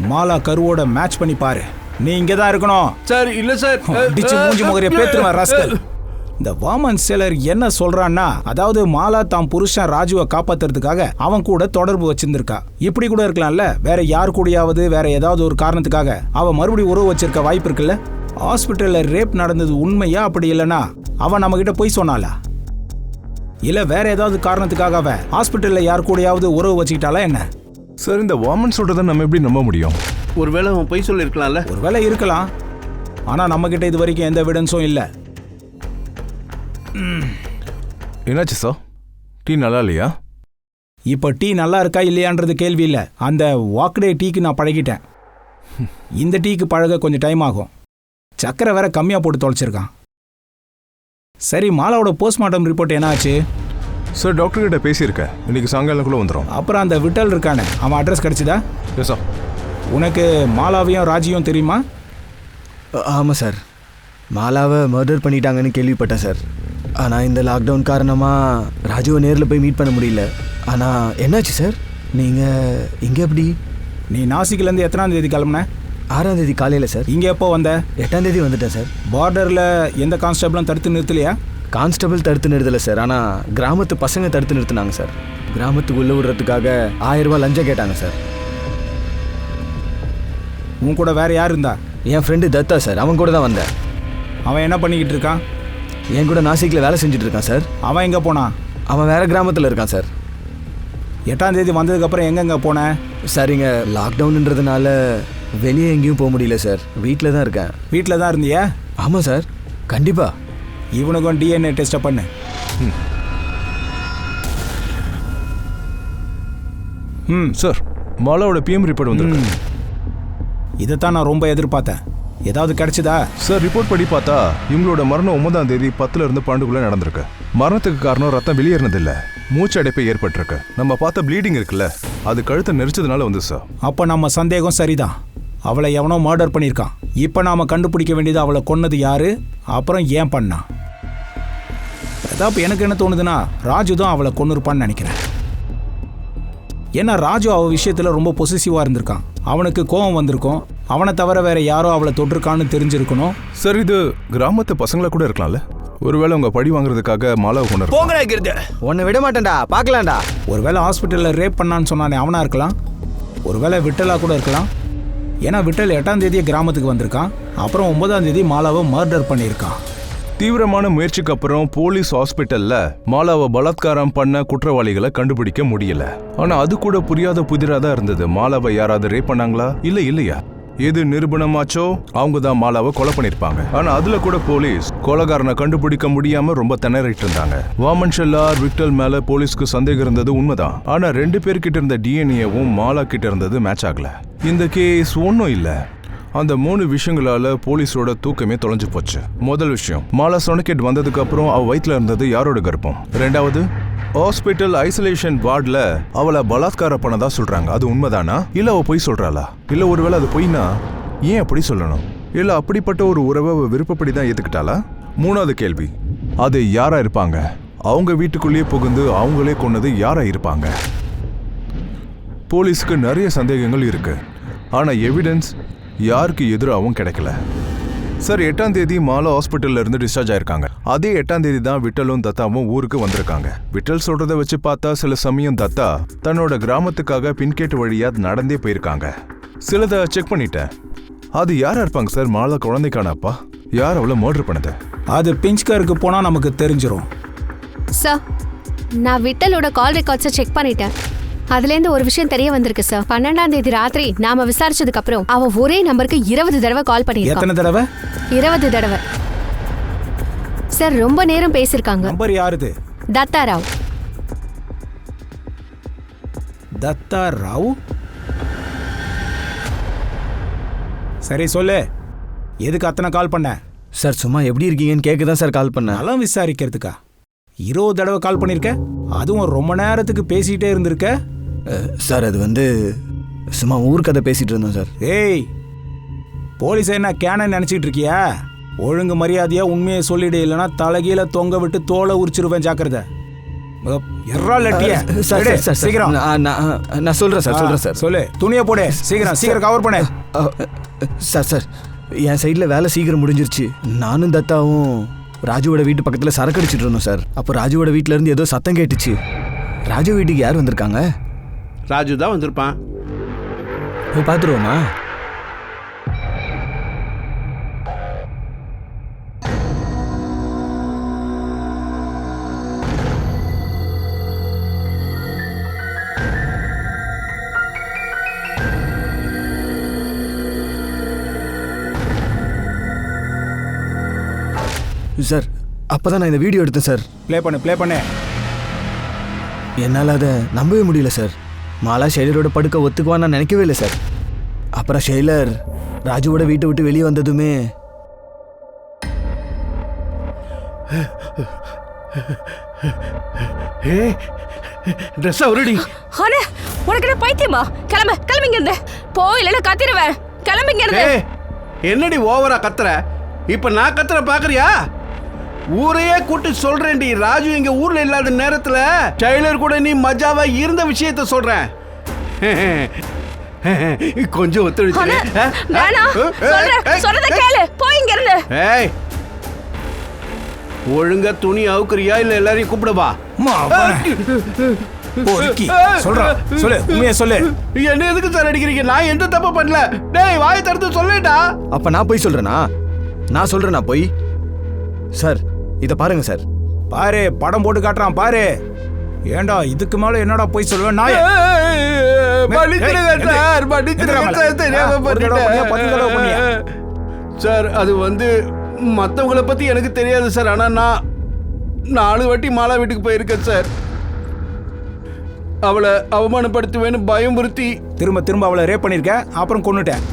S7: மாலா கருவோட மேட்ச் பண்ணி பாரு. நீ இங்க தான் இருக்கணும்
S4: சார். இல்ல சார்,
S7: டிச்சு மூஞ்சி முகரைய பேத்துருவா ராஸ்கல். இந்த வாமன் சேலர் என்ன சொல்றான்னா, அதாவது மாலா தாம் புருஷன் ராஜுவை காப்பாத்துறதுக்காக அவன் கூட தொடர்பு வச்சிருந்திருக்கா. இப்படி கூட இருக்கலாம்ல, வேற யார் கூடயாவது வேற ஏதாவது ஒரு காரணத்துக்காக அவ மறுபடியும் உறவு வச்சிருக்க வாய்ப்பு இருக்குல்ல. ஹாஸ்பிட்டல்ல ரேப் நடந்தது உண்மையா? அப்படி இல்லைன்னா அவன் நம்ம கிட்ட போய் சொன்னாளா? இல்ல வேற ஏதாவது காரணத்துக்காக அவ ஹாஸ்பிட்டல்ல யார் கூடயாவது உறவு வச்சுக்கிட்டாலா என்ன?
S1: சார், இந்த வாமன் சொல்றதை நம்ம எப்படி நம்ப முடியும்?
S4: ஒருவேளை அவன் பொய் சொல்லி இருக்கலாம்ல.
S7: ஒருவேளை இருக்கலாம். ஆனா நம்ம கிட்ட இது வரைக்கும் எந்த எவிடன்ஸும் இல்ல.
S1: என்னாச்சு சார்? டீ நல்லா இல்லையா?
S7: இப்ப டீ நல்லா இருக்கா இல்லையான்றது கேள்வி இல்ல. அந்த வாக்டே டீக்கு நான் பழகிட்டேன். இந்த டீக்கு பழக கொஞ்சம் டைம் ஆகும். சக்கரை வேற கம்மியா போட்டு தொலைச்சிருக்கான். சரி, மாலாவோட போஸ்ட்மார்ட்டம் ரிப்போர்ட் என்ன ஆச்சு?
S1: சார், டாக்டர் கிட்ட பேசியிருக்கேன். இன்னைக்கு சாயங்காலக்குள்ள வந்துடும்.
S7: அப்புறம் அந்த விட்டல் இருக்கானே, அவன் அட்ரஸ் கிடைச்சதா?
S1: Yes sir.
S7: உனக்கு மாலாவையும் ராஜியும் தெரியுமா?
S2: ஆமாம் சார். மாலாவை மர்டர் பண்ணிட்டாங்கன்னு கேள்விப்பட்டேன் சார். ஆனால் இந்த லாக்டவுன் காரணமாக ராஜுவை நேரில் போய் மீட் பண்ண முடியல. ஆனால் என்னாச்சு சார்? நீங்கள் இங்கே எப்படி?
S7: நீ நாசிக்லேருந்து எத்தனாம் தேதி கிளம்புன?
S2: 6ஆம் தேதி காலையில் சார்.
S7: இங்கே எப்போ வந்த?
S2: 8ஆம் தேதி வந்துட்டேன் சார்.
S7: பார்டரில் எந்த கான்ஸ்டபிளும் தடுத்து நிறுத்தலையா?
S2: கான்ஸ்டபிள் தடுத்து நிறுத்தலை சார். ஆனால் கிராமத்து பசங்க தடுத்து நிறுத்தினாங்க சார். கிராமத்துக்கு உள்ளே விடுறதுக்காக 1000 ரூபாய் லஞ்சம் கேட்டாங்க சார்.
S7: உன் கூட வேற யார் இருந்தா?
S2: என் ஃப்ரெண்டு தத்தா சார். அவன் கூட தான் வந்தேன்.
S7: அவன் என்ன பண்ணிக்கிட்டு இருக்கான்?
S2: என் கூட நாசிக்கில் வேலை செஞ்சுட்டு இருக்கான் சார்.
S7: அவன் எங்கே போனான்?
S2: அவன் வேற கிராமத்தில் இருக்கான் சார்.
S7: 8ஆம் தேதி வந்ததுக்கப்புறம் எங்கெங்கே போனேன்?
S2: சார், இங்கே லாக்டவுனுன்றதுனால வெளியே எங்கேயும் போக முடியல சார். வீட்டில் தான் இருக்கேன்.
S7: வீட்டில் தான் இருந்தியா?
S2: ஆமாம் சார், கண்டிப்பாக.
S7: இவனுக்கும் டிஎன்ஏ டெஸ்ட்டை பண்ணு.
S1: சார், மாலாவோட பிஎம் ரிப்போர்ட் வந்துருக்கு.
S7: இதைத்தான் நான் ரொம்ப எதிர்பார்த்தேன். ஏதாவது கிடைச்சதா?
S1: சார், ரிப்போர்ட் படி பார்த்தா இவங்களோட மரணம் 9ஆம் தேதி 10ல இருந்து 12க்குள்ள நடந்திருக்கு. மரணத்துக்கு காரணம் ரத்தம் வெளியேறினதில்லை, மூச்சு அடைப்பு ஏற்பட்டிருக்கு. நம்ம பார்த்த ப்ளீடிங் இருக்குல்ல, அது கழுத்தை நெரிச்சதுனால வந்து சார்.
S7: அப்போ நம்ம சந்தேகம் சரிதான். அவளை எவனோ மர்டர் பண்ணியிருக்கான். இப்போ நாம கண்டுபிடிக்க வேண்டியது அவளை கொன்னது யாரு, அப்புறம் ஏன் பண்ணா. அதான் எனக்கு என்ன தோணுதுன்னா, ராஜு தான் அவளை கொன்னிருப்பான்னு நினைக்கிறேன். ஏன்னா ராஜு அவ விஷயத்தில் ரொம்ப பொசிசிவாக இருந்திருக்கான். அவனுக்கு கோபம் வந்திருக்கும். அவனை தவிர வேற யாரோ அவளை தொட்டிருக்கான்னு தெரிஞ்சிருக்கணும்.
S1: சார், இது கிராமத்து பசங்களை கூட இருக்கலாம்ல. ஒருவேளை உங்க படி வாங்குறதுக்காக மாலாவை கொண்டு
S8: போங்க. உன்னை விட மாட்டேன்டா, பார்க்கலாம்டா.
S7: ஒருவேளை ஹாஸ்பிட்டலில் ரேப் பண்ணான்னு சொன்னானே அவனா இருக்கலாம். ஒருவேளை விட்டலா கூட இருக்கலாம். ஏன்னா விட்டல் 8ஆம் தேதியே கிராமத்துக்கு வந்திருக்கான். அப்புறம் 9ஆம் தேதி மாலாவை மர்டர் பண்ணியிருக்கான்.
S1: தீவிரமான முயற்சிக்கு அப்புறம் போலீஸ் ஹாஸ்பிட்டல்ல மாலாவை பலாத்காரம் பண்ண குற்றவாளிகளை கண்டுபிடிக்க முடியல. ஆனா அது கூட புரியாத புதிராதான் இருந்தது. மாலாவை யாராவது ரேப் பண்ணாங்களா இல்லையா? எது நிரூபணமாச்சோ அவங்க தான் மாலாவை கொலை பண்ணிருப்பாங்க. ஆனா அதுல கூட போலீஸ் கொலைகாரனை கண்டுபிடிக்க முடியாம ரொம்ப திணறிட்டு இருந்தாங்க. வாமன் ஷெல்லார் விக்டல் மேல போலீஸ்க்கு சந்தேகம் இருந்தது உண்மைதான். ஆனா 2 பேர்கிட்ட இருந்த டிஎன்ஏவும் மாலா கிட்ட இருந்தது மேட்ச் ஆகல. இந்த கேஸ் ஒன்னும் இல்ல. அந்த 3 விஷயங்களால போலீஸோட தூக்கமே தொலைஞ்சு போச்சு. முதல் விஷயம், மாலா சொனக்கெட் வந்ததுக்கு அப்புறம் அவ வயிற்றுல இருந்தது யாரோட கர்ப்பம். 2வது, ஹாஸ்பிட்டல் ஐசோலேஷன் வார்டுல அவளை பலாத்காரம் பண்ணதா சொல்றாங்க. அது உண்மைதானா இல்ல அவ பொய் சொல்றாளா? இல்ல ஒருவேளை அது பொய்னா ஏன் அப்படி சொல்லணும்? இல்ல அப்படிப்பட்ட ஒரு உறவை விருப்பப்படி தான் ஏத்துக்கிட்டாளா? 3வது கேள்வி, அது யாரா இருப்பாங்க? அவங்க வீட்டுக்குள்ளேயே புகுந்து அவங்களே கொன்னது யாரா இருப்பாங்க? போலீஸ்க்கு நிறைய சந்தேகங்கள் இருக்கு. ஆனா எவிடன்ஸ் யாருக்கு எதிராகவும் கிடைக்கல. சார் 8ஆம் தேதி மாலா ஹாஸ்பிட்டல்ல இருந்து டிஸ்சார்ஜ் ஆயிருக்காங்க. அதே 8ஆம் தேதி தான் விட்டலும் தத்தாவும் ஊருக்கு வந்திருக்காங்க. விட்டல் சொல்றதை வச்சு பார்த்தா சில சமயம் தத்தா தன்னோட கிராமத்துக்காக பின்கேட்டு வழியா நடந்தே போயிருக்காங்க. சிலதை செக் பண்ணிட்டேன். அது யாரா இருப்பாங்க சார்? மாலா குழந்தைக்கான அப்பா? யார் அவளை மர்டர் பண்ணது?
S7: அது பிஞ்ச்காருக்கு போனா நமக்கு தெரிஞ்சிரும்.
S6: சார், நான் விட்டலோட கால் ரெக்கார்ட்ஸை செக் பண்ணிட்டேன். அதுலேருந்து ஒரு விஷயம் தெரிய வந்திருக்கு சார். 12ஆம் தேதி ராத்திரி நாம விசாரிச்சதுக்கு அப்புறம் அவ ஒரே நம்பருக்கு 20 தடவை கால் பண்ணிருக்கா.
S7: எத்தனை தடவை?
S6: 20 தடவை சார். ரொம்ப நேரம் பேசிருக்காங்க.
S7: நம்பர் யாருது?
S6: தத்தா ராவ்.
S7: தத்தா ராவ்? சரி சொல்லு, எதுக்கு அத்தனை கால் பண்ண?
S2: சார் சும்மா எப்படி இருக்கீங்கன்னு கேட்க தான் சார் கால் பண்ணேன்.
S7: நலம் விசாரிக்கிறதுக்கா? 20 தடவை கால் பண்ணிருக்க, அதுவும் ரொம்ப நேரத்துக்கு பேசிட்டே இருந்திருக்க.
S2: சார் அது வந்து சும்மா ஊர் கதை பேசிட்டு இருந்தோம் சார்.
S7: ஏய், போலீஸ் என்ன கேனன்னு நினைச்சிட்டு இருக்கியா? ஒழுங்கு மரியாதையா உண்மையை சொல்லிடு, இல்லைன்னா தலைகீழ தொங்க விட்டு தோலை உரிச்சிருவேன். ஜாக்கிரதை.
S2: சீக்கிரம் நான் சொல்றேன் சார்.
S7: சொல்லு, துணியை போடு, சீக்கிரம் கவர் பண்ணு.
S2: சார் என் சைடில் வேலை சீக்கிரம் முடிஞ்சிருச்சு. நானும் தத்தாவும் ராஜுவோட வீட்டு பக்கத்தில் சரக்கு அடிச்சிட்டு இருந்தோம் சார். அப்போ ராஜுவோட வீட்டில இருந்து ஏதோ சத்தம் கேட்டுச்சு. ராஜு வீட்டுக்கு யார் வந்திருக்காங்க?
S4: ராஜு தான் வந்திருப்பான்.
S2: போய் பார்த்துருவோமா? சார் அப்பதான் நான் இந்த வீடியோ எடுத்தேன் சார்.
S7: ப்ளே பண்ணு.
S2: என்னால் அதை நம்பவே முடியல சார். மாலா ஷெய்லரோட படுக்க ஒத்துக்குவான்னு நான் நினைக்கவே இல்லை சார். அப்புறம் ஷெய்லர் ராஜுவோட வீட்டை விட்டு வெளியே வந்ததுமே
S4: ட்ரெஸ் அவரடி.
S5: அண்ணே, உனக்கு என்ன பைத்தியமா? கிளம்பிங்க இருந்து. போ, இல்லைன்னா கத்திடுவேன். கிளம்பிங்க இருந்து.
S4: என்னடி ஓவரா கத்துற? இப்ப நான் கத்துற பாக்குறியா? ஊரையே கூட்டி சொல்றேன்டி. ராஜு எங்க ஊர்ல இல்லாத நேரத்துல டெய்லர் கூட நீ மஜாவா இருந்த விஷயத்த சொல்றேன். கொஞ்சம் ஒத்துழைச்சு. ஒழுங்கா துணி அவுக்குறியா இல்ல எல்லாரையும் கூப்பிடவா? என்ன எதுக்கு சார் அடிக்கிறீங்க? நான் எந்த தப்பு பண்ணல. டேய் வாயை திறந்து சொல்லேடா.
S2: அப்ப நான் போய் சொல்றேனா? நான் சொல்றேனா போய்? சார் இத பாருங்க சார்.
S7: பாரு, படம் போட்டு காட்டுறான் பாரு. ஏண்டா இதுக்கு மேல என்னடா போய் சொல்லுவேன்? நான்
S4: சார் அது வந்து மத்தவங்களை பத்தி எனக்கு தெரியாது சார். ஆனா நான் 4 வாட்டி மாலா வீட்டுக்கு போயிருக்கேன் சார். அவளை அவமானப்படுத்துவேன்னு பயமுறுத்தி
S7: திரும்ப அவளை ரேப் பண்ணிருக்க, அப்புறம் கொன்னுட்டேன்.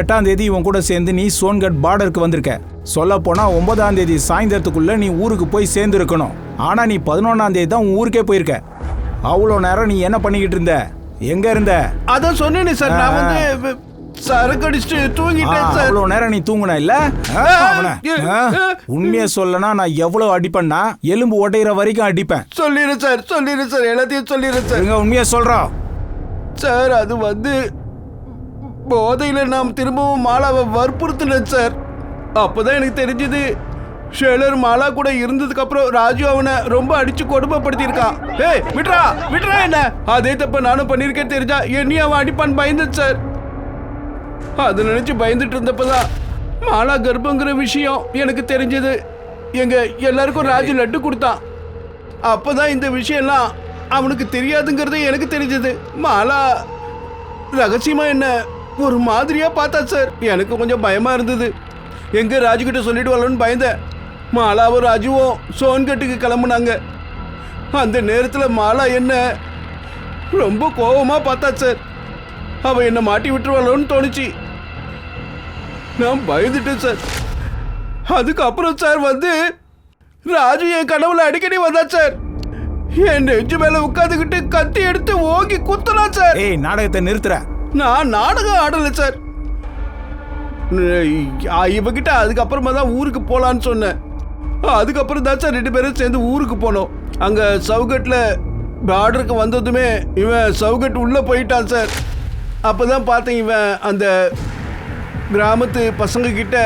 S7: 8ஆம் தேதி இவன் கூட சேர்ந்து நீ சோன்கட் பார்டருக்கு வந்திருக்க. சொல்ல போனா 9ஆம் தேதி சாயந்தரத்துக்குள்ள நீ ஊருக்கு போய் சேர்ந்து இருக்கணும். ஆனா நீ 11ஆம் தேதி தான் ஊருக்கே போயிருக்க. அவ்வளோ நேரம் நீ என்ன பண்ணிக்கிட்டு இருந்த? எங்க இருந்த?
S4: அதான் சொன்னேனே சார், நான் வந்து சரக்கு அடிச்சுட்டு தூங்கிட்டேன் சார்.
S7: அவ்வளோ நேரம் நீ தூங்குன இல்ல? உண்மையை சொல்லனா நான் எவ்வளவு அடிப்பேன்னா எலும்பு உடையிற வரைக்கும் அடிப்பேன்.
S4: சொல்லிடுறேன் சார், எல்லாத்தையும் சொல்லிடுறேன் சார்.
S7: உண்மையை சொல்றோம்
S4: சார். அது வந்து போதையில நாம் திரும்பவும் மாலாவை வற்புறுத்தினேன் சார். அப்பதான் எனக்கு தெரிஞ்சது ஷெய்லர் மாலா கூட இருந்ததுக்கு அப்புறம் ராஜு அவனை ரொம்ப அடிச்சு கொடுமைப்படுத்திருக்கான். ஏய் விட்ரா என்ன? அதே தப்ப நானும் பண்ணிருக்கேன் தெரிஞ்சா என்னையும் அவன் அடிப்பான் பயந்துச்சு சார். அதை நினைச்சு பயந்துட்டு இருந்தப்பதான் மாலா கர்ப்பங்கிற விஷயம் எனக்கு தெரிஞ்சது. எங்க எல்லாருக்கும் ராஜு லட்டு கொடுத்தான். அப்பதான் இந்த விஷயம்லாம் அவனுக்கு தெரியாதுங்கிறது எனக்கு தெரிஞ்சது. மாலா ரகசியமா என்ன ஒரு மாதிரியா பார்த்தா சார். எனக்கு கொஞ்சம் பயமா இருந்தது. எங்க ராஜு கிட்ட சொல்லிட்டு வரலன்னு பயந்தேன். மாலாவும் ராஜுவும் சோன்கட்டுக்கு கிளம்புனாங்க. அந்த நேரத்தில் மாலா என்ன ரொம்ப கோபமா பார்த்தா சார். அவ என்ன மாட்டி விட்டுருவாளோன்னு தோணுச்சு. நான் பயந்துட்டேன் சார். அதுக்கப்புறம் சார் வந்து ராஜு என் கனவுல அடிக்கடி வந்தா சார். என் நெஞ்சு மேல உட்காந்துக்கிட்டு கத்தி எடுத்து ஓங்கி குத்தனா சார்.
S7: ஏய், நாடகத்தை நிறுத்துற.
S4: நான் நாடகம் ஆடல சார். இவகிட்ட அதுக்கப்புறமா தான் ஊருக்கு போலான்னு சொன்னேன். அதுக்கப்புறம் தான் சார் 2 பேரும் சேர்ந்து ஊருக்கு போனோம். அங்க சவுகட்ல பார்டருக்கு வந்ததுமே இவன் சவுகட் உள்ள போயிட்டான் சார். அப்பதான் பார்த்தேன் இவன் அந்த கிராமத்து பசங்க கிட்ட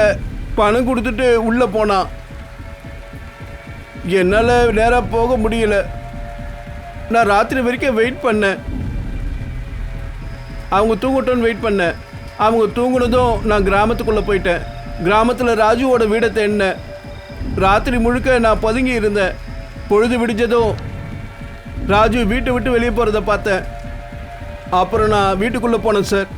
S4: பணம் கொடுத்துட்டு உள்ள போனான். என்னால் நேராக போக முடியல. நான் ராத்திரி வரைக்கும் வெயிட் பண்ணேன். அவங்க தூங்கட்டோன்னு வெயிட் பண்ணேன். அவங்க தூங்குனதும் நான் கிராமத்துக்குள்ளே போயிட்டேன். கிராமத்தில் ராஜுவோட வீடை தேடினேன். ராத்திரி முழுக்க நான் பதுங்கி இருந்தேன். பொழுது விடிஞ்சதும் ராஜு வீட்டை விட்டு வெளியே போகிறத பார்த்தேன். அப்புறம் நான் வீட்டுக்குள்ளே போனேன் சார்.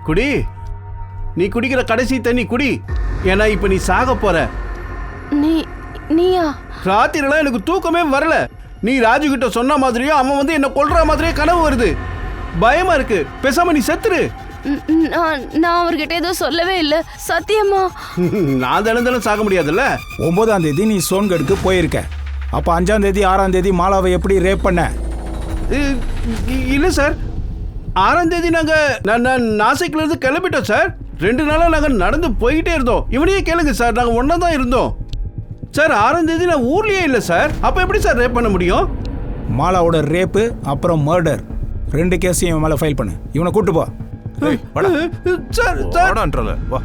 S4: குடி, நீ குடிக்கிற கடைசி தண்ணி குடி. ஏன்னா இப்ப நீ சாக போற.
S5: நீயா?
S4: ராத்திரிலாம் எனக்கு தூக்கமே வரல. நீ ராஜு கிட்ட சொன்ன மாதிரியும் அவன் வந்து என்ன கொல்ற மாதிரியே கனவு வருது. பயமா இருக்கு. பேசாம நீ செத்துரு.
S5: நான் அவர்கிட்ட ஏதோ சொல்லவே இல்லை. சத்தியமா?
S4: நான் தினம் சாக முடியாதுல்ல.
S7: 9ஆம் தேதி நீ சோன்கடுக்கு போயிருக்க. அப்ப 5ஆம் தேதி 6ஆம் தேதி மாலாவை எப்படி ரேப் பண்ண?
S4: இல்ல சார், 6ஆம் தேதி நான் நாசிக்ல இருந்து கிளம்பிட்டோம் சார். 2 நாளா நாங்க நடந்து போயிட்டே இருந்தோம். இவனையே கேளுங்க சார், நாங்க ஒன்னா தான் இருந்தோம் சார். 6ஆம் தேதி நான் ஊர்லயே இல்லை சார். அப்ப எப்படி சார் ரேப் பண்ண முடியும்?
S7: மாலாவோட ரேப்பு அப்புறம் மர்டர் 2 கேஸையும் இவன் மேல ஃபைல் பண்ணு. இவனை கூட்டு போ.
S4: சார்
S1: வா.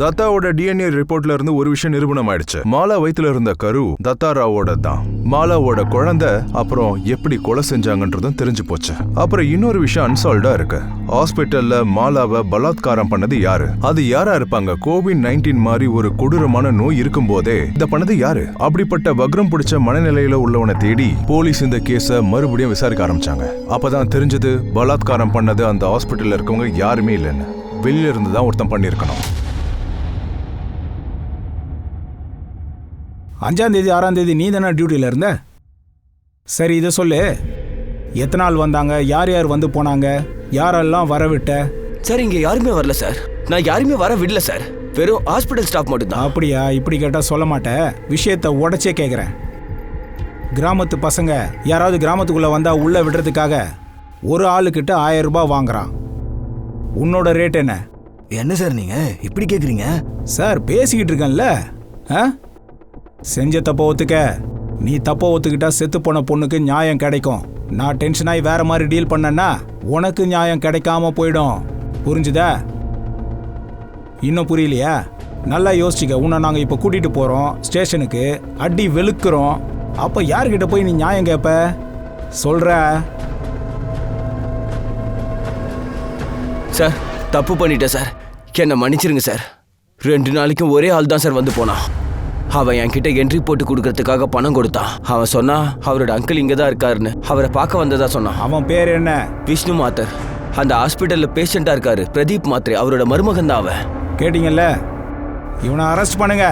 S1: தத்தாவோட டிஎன்ஏ ரிப்போர்ட்ல இருந்து ஒரு விஷயம் நிரூபணம் ஆயிடுச்சு. மாலா வயித்துல இருந்த கரு தத்தாராவோட தான். மாலாவோட குழந்தை அப்புறம் எப்படி கொலை செஞ்சாங்கன்றதும் தெரிஞ்சு போச்சு. அப்புறம் இன்னொரு விஷயம் அன்சால்வ்டா இருக்கு. ஹாஸ்பிட்டல்ல மாலாவை பலாத்காரம் பண்ணது யாரு? அது யாரா இருப்பாங்க? COVID-19 மாதிரி ஒரு கொடூரமான நோய் இருக்கும் போதே இத பண்ணது யாரு? அப்படிப்பட்ட வக்ரம் பிடிச்ச மனநிலையில உள்ளவனை தேடி போலீஸ் இந்த கேஸ மறுபடியும் விசாரிக்க ஆரம்பிச்சாங்க. அப்பதான் தெரிஞ்சது பலாத்காரம் பண்ணது அந்த ஹாஸ்பிட்டல்ல இருக்கவங்க யாருமே இல்லைன்னு. வெளியில இருந்து தான் ஒருத்தன் பண்ணிருக்கணும்.
S7: 5ஆம் தேதி 6ஆம் தேதி நீ தானே டியூட்டியில் இருந்த? சரி, இதை சொல்லு. எத்தனை நாள் வந்தாங்க? யார் யார் வந்து போனாங்க? யாரெல்லாம் வரவிட்ட?
S3: சார், இங்கே யாருமே வரல சார். நான் யாருமே வர விடல சார். வெறும் ஹாஸ்பிட்டல் ஸ்டாஃப் மட்டும்தான்.
S7: அப்படியா? இப்படி கேட்டால் சொல்ல மாட்டேன். விஷயத்தை உடச்சே கேட்குறேன். கிராமத்து பசங்க யாராவது கிராமத்துக்குள்ளே வந்தால் உள்ளே விடுறதுக்காக ஒரு ஆளுக்கிட்ட 1000 ரூபாய் வாங்குறான். உன்னோட ரேட் என்ன?
S2: என்ன சார் நீங்க இப்படி கேக்குறீங்க?
S7: சார், பேசிக்கிட்டு இருக்கேன்ல. செஞ்ச தப்ப ஒத்துக்க. நீ தப்ப ஒத்துக்கிட்டா செத்து போன பொண்ணுக்கு நியாயம் கிடைக்கும். நான் டென்ஷன் ஆகி வேற மாதிரி டீல் பண்ணேன்னா உனக்கு நியாயம் கிடைக்காம போயிடும். புரிஞ்சுதா? இன்னும் புரியலையா? நல்லா யோசிச்சுக்க. உன்னை நாங்கள் இப்போ கூட்டிட்டு போறோம் ஸ்டேஷனுக்கு. அடி வெளுக்கிறோம். அப்போ யார்கிட்ட போய் நீ நியாயம் கேட்ப? சொல்ற?
S3: சார், தப்பு பண்ணிட்டேன் சார். என்னை மன்னிச்சிருங்க சார். 2 நாளைக்கும் ஒரே ஆள் தான் சார் வந்து போனான். அவன் என்கிட்ட என்ட்ரி போட்டு கொடுக்கறதுக்காக பணம் கொடுத்தான். அவன் சொன்னா அவரோட அங்கிள் இங்கே தான் இருக்காருன்னு. அவரை பார்க்க வந்ததா சொன்னான்.
S7: அவன் பேர் என்ன?
S3: விஷ்ணு மாத்தர். அந்த ஹாஸ்பிட்டல்ல பேஷண்டா இருக்காரு. பிரதீப் மாத்ரே, அவரோட மருமகன் தான் அவன்.
S7: கேட்டீங்கல்ல? இவனை அரெஸ்ட் பண்ணுங்க.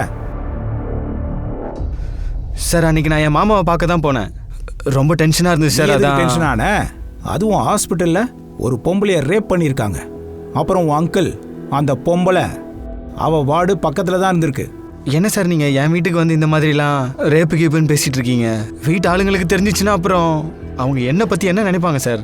S8: சார், அன்னைக்கு நான் என் மாமாவை பார்க்க தான் போனேன். ரொம்ப டென்ஷனாக இருந்துச்சு சார். அதான்
S7: டென்ஷன் ஆன. அதுவும் ஹாஸ்பிட்டல்ல ஒரு பொம்பளைய ரேப் பண்ணியிருக்காங்க. அப்புறம் உன் அங்கிள், அந்த பொம்பளை அவ வார்டு பக்கத்துல தான் இருந்திருக்கு.
S8: என்ன சார் நீங்கள் என் வீட்டுக்கு வந்து இந்த மாதிரிலாம் ரேப்பு கீப்புன்னு பேசிகிட்டு இருக்கீங்க? வீட்டு ஆளுங்களுக்கு தெரிஞ்சிச்சுன்னா அப்புறம் அவங்க என்னை பற்றி என்ன நினைப்பாங்க சார்?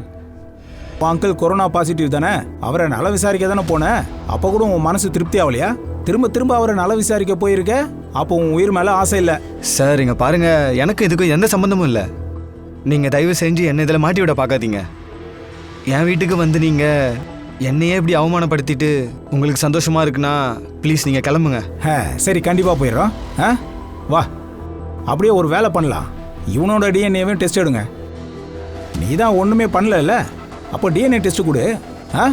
S7: உன் அங்கிள் கொரோனா பாசிட்டிவ் தானே? அவரை நல விசாரிக்க தானே போனேன். அப்போ கூட உன் மனசு திருப்தி ஆகலையா? திரும்ப திரும்ப அவரை நல விசாரிக்க போயிருக்க. அப்போ உன் உயிர் மேலே ஆசை இல்லை?
S8: சார், இங்கே பாருங்க, எனக்கு இதுக்கும் எந்த சம்மந்தமும் இல்லை. நீங்கள் தயவு செஞ்சு என்னை இதில் மாட்டி விட பார்க்காதீங்க. என் வீட்டுக்கு வந்து நீங்கள் என்னையே இப்படி அவமானப்படுத்திட்டு உங்களுக்கு சந்தோஷமா இருக்குன்னா ப்ளீஸ் நீங்கள் கிளம்புங்க.
S7: சரி, கண்டிப்பாக போயிடுறோம். வா, அப்படியே ஒரு வேலை பண்ணலாம். இவனோட டிஎன்ஏவையும் டெஸ்ட் எடுங்க. நீ தான் ஒன்றுமே பண்ணல, அப்போ டிஎன்ஏ டெஸ்ட் கொடு. ஆ,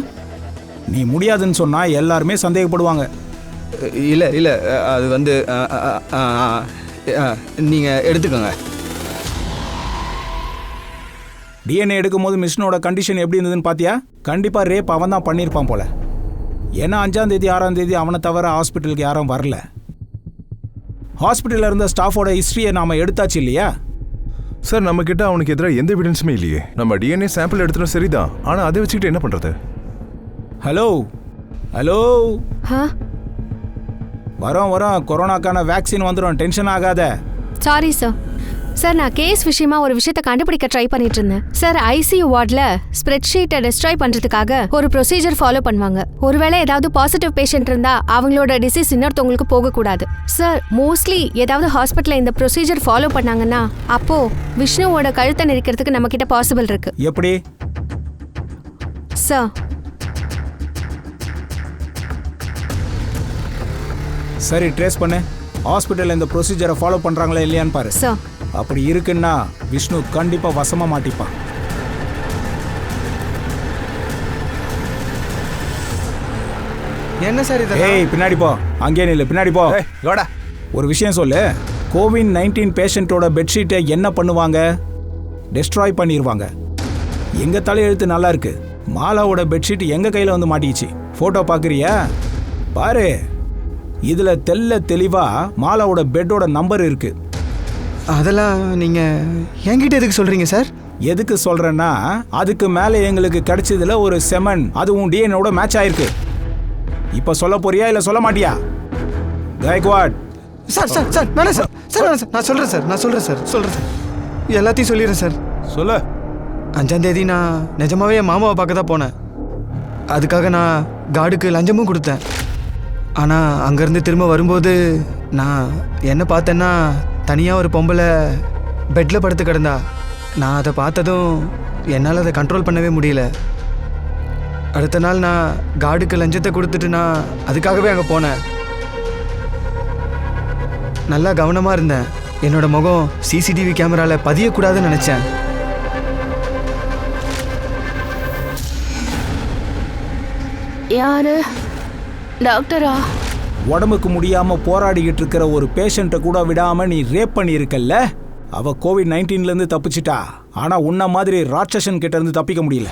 S7: நீ முடியாதுன்னு சொன்னால் எல்லாருமே சந்தேகப்படுவாங்க.
S8: இல்லை இல்லை, அது வந்து நீங்கள் எடுத்துக்கோங்க.
S7: டிஎன்ஏ எடுக்கும்போது மிஷினோட கண்டிஷன் எப்படி இருந்ததுன்னு பார்த்தியா? கண்டிப்பாக ரேப் அவன் தான் பண்ணியிருப்பான் போல. ஏன்னா 5ஆம் தேதி 6ஆம் தேதி அவனை தவிர ஹாஸ்பிட்டலுக்கு யாரும் வரல. ஹாஸ்பிட்டலில் இருந்த ஸ்டாஃபோட ஹிஸ்ட்ரியை நாம் எடுத்தாச்சு இல்லையா?
S1: சார், நம்ம கிட்ட அவனுக்கு எதிராக எந்த எவிடன்ஸுமே இல்லையே. நம்ம டிஎன்ஏ சாம்பிள் எடுத்துட்டோம் சரிதான், ஆனால் அதை வச்சுக்கிட்டு என்ன பண்ணுறது?
S7: ஹலோ ஹலோ, வரோம், கொரோனாக்கான வேக்சின் வந்துடும், டென்ஷன் ஆகாத.
S6: Sorry sir. சார், நான் கேஸ் விஷயமா ஒரு விஷயத்தை கண்டுபிடிக்க ட்ரை பண்ணிட்டு இருந்தேன். சார், ஐசியூ வார்டில் ஸ்ப்ரெட்ஷீட்டை டிஸ்ட்ராய் பண்ணுறதுக்காக ஒரு ப்ரொசீஜர் ஃபாலோ பண்ணுவாங்க. ஒருவேளை ஏதாவது பாசிட்டிவ் பேஷண்ட் இருந்தால் அவங்களோட டிசீஸ் இன்னொருத்தவங்களுக்கு போகக்கூடாது. சார், மோஸ்ட்லி ஏதாவது ஹாஸ்பிட்டலில் இந்த ப்ரொசீஜர் ஃபாலோ பண்ணாங்கன்னா அப்போ விஷ்ணுவோட கழுத்தை நெரிக்கிறதுக்கு நம்ம கிட்ட பாசிபிள் இருக்கு.
S7: எப்படி
S6: சார்?
S7: சரி, ட்ரேஸ் பண்ணு. ஹாஸ்பிட்டலில் இந்த ப்ரொசீஜரை ஃபாலோ பண்ணுறாங்களா இல்லையான்னு பாரு.
S6: சார்,
S7: அப்படி இருக்குன்னா விஷ்ணு கண்டிப்பாக வசமாக மாட்டிப்பான்.
S8: என்ன சார் இது?
S7: ஏய், பின்னாடி போ. அங்கே நில்லு, பின்னாடி போ.
S1: வாடா.
S7: ஒரு விஷயம் சொல்லு. கோவிட்-19 பேஷண்ட்டோட பெட்ஷீட்டை என்ன பண்ணுவாங்க? டெஸ்ட்ராய் பண்ணிடுவாங்க. எங்கள் தலையெழுத்து நல்லா இருக்கு. மாலாவோட பெட்ஷீட் எங்கள் கையில் வந்து மாட்டிக்கிச்சு. ஃபோட்டோ பார்க்குறியா? பாரு, இதில் தெளிவாக மாலாவோட பெட்டோட நம்பர் இருக்கு.
S8: அதெல்லாம் நீங்கள் என்கிட்ட எதுக்கு சொல்கிறீங்க சார்?
S7: எதுக்கு சொல்கிறேன்னா, அதுக்கு மேலே எங்களுக்கு கிடைச்சதுல ஒரு செமன், அதுவும் டிஎன்ஏவோட மேட்ச் ஆயிருக்கு. இப்போ சொல்ல போறியா இல்லை சொல்ல மாட்டியா? கைக்வாட்.
S8: சார் வேணாம் சார். வேணாம் சார். நான் சொல்கிறேன் சார். எல்லாத்தையும் சொல்லிடுறேன் சார்.
S1: சொல்ல.
S8: 5ஆம் தேதி நான் நிஜமாவே என் மாமாவை பார்க்க தான் போனேன். அதுக்காக நான் கார்டுக்கு லஞ்சமும் கொடுத்தேன். ஆனால் அங்கேருந்து திரும்ப வரும்போது நான் என்ன பார்த்தேன்னா, தனியாக ஒரு பொம்பளை பெட்டில் படுத்து கிடந்தா. நான் அதை பார்த்ததும் என்னால் அதை கண்ட்ரோல் பண்ணவே முடியல. அடுத்த நாள் நான் கார்டுக்கு லஞ்சத்தை கொடுத்துட்டு நான் அதுக்காகவே அங்கே போனேன். நல்லா கவனமாக இருந்தேன். என்னோட முகம் சிசிடிவி கேமராவில் பதியக்கூடாதுன்னு நினச்சேன்.
S5: யாரு? டாக்டரா?
S7: உடம்புக்கு முடியாம போராடிக்கிட்டு இருக்கிற ஒரு பேஷண்ட்டை கூட விடாம நீ ரேப் பண்ணியிருக்கல்ல? அவ கோவிட்-19 தப்பிச்சிட்டா. ஆனா உன்ன மாதிரி ராட்சசன் கிட்ட இருந்து தப்பிக்க முடியல.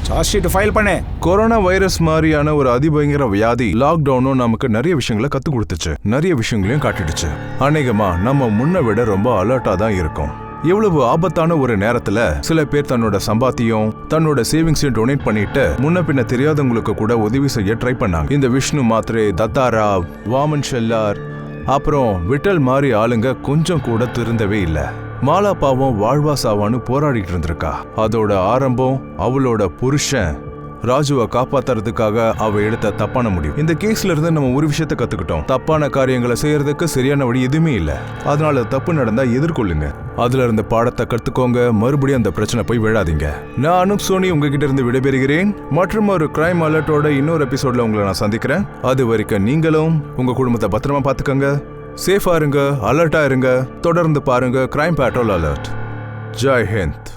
S7: சார்ஜ் ஷீட் ஃபைல் பண்ணு.
S1: கொரோனா வைரஸ் மாதிரியான ஒரு அதிபயங்கர வியாதி லாக்டவுனும் நமக்கு நிறைய விஷயங்களை கத்து கொடுத்துச்சு, நிறைய விஷயங்களையும் காட்டிடுச்சு. அநேகமா நம்ம முன்ன விட ரொம்ப அலர்ட்டா தான் இருக்கும். இவ்வளவு ஆபத்தான ஒரு நேரத்துல சில பேர் தன்னோட சம்பாத்தியம், தன்னோட சேவிங்ஸையும் டொனேட் பண்ணிட்டு முன்ன பின்ன தெரியாதவங்களுக்கு கூட உதவி செய்ய ட்ரை பண்ணாங்க. இந்த விஷ்ணு மாத்ரே, தத்தாராவ், வாமன் ஷெல்லார், அப்புறம் விட்டல் மாதிரி ஆளுங்க கொஞ்சம் கூட திருந்தவே இல்லை. மாலா பாவம் வாழ்வா சாவான்னு போராடிட்டு இருந்திருக்கா. அதோட ஆரம்பம் அவளோட புருஷன் ராஜுவை காப்பாத்துறதுக்காக அவ எடுத்த தப்பான முடிவு. இந்த கேஸ்ல இருந்து நம்ம ஒரு விஷயத்த கத்துக்கிட்டோம். தப்பான காரியங்களை செய்யறதுக்கு சரியான வழி எதுவுமே இல்ல. அதனால தப்பு நடந்தா எதிர்கொள்ளுங்க, அதுல இருந்து பாடத்தை கத்துக்கோங்க, மறுபடியும் அந்த பிரச்சனை போய் விழாதீங்க. நான் அனுப் சோனி உங்ககிட்ட இருந்து விடைபெறுகிறேன். மற்றும் ஒரு கிரைம் அலர்ட்டோட இன்னொரு எபிசோட்ல உங்களை நான் சந்திக்கிறேன். அது வரைக்கும் நீங்களும் உங்க குடும்பத்தை பத்திரமா பாத்துக்கோங்க, சேஃபா இருங்க, அலர்ட்டா இருங்க. தொடர்ந்து பாருங்க crime patrol alert. Jai Hind.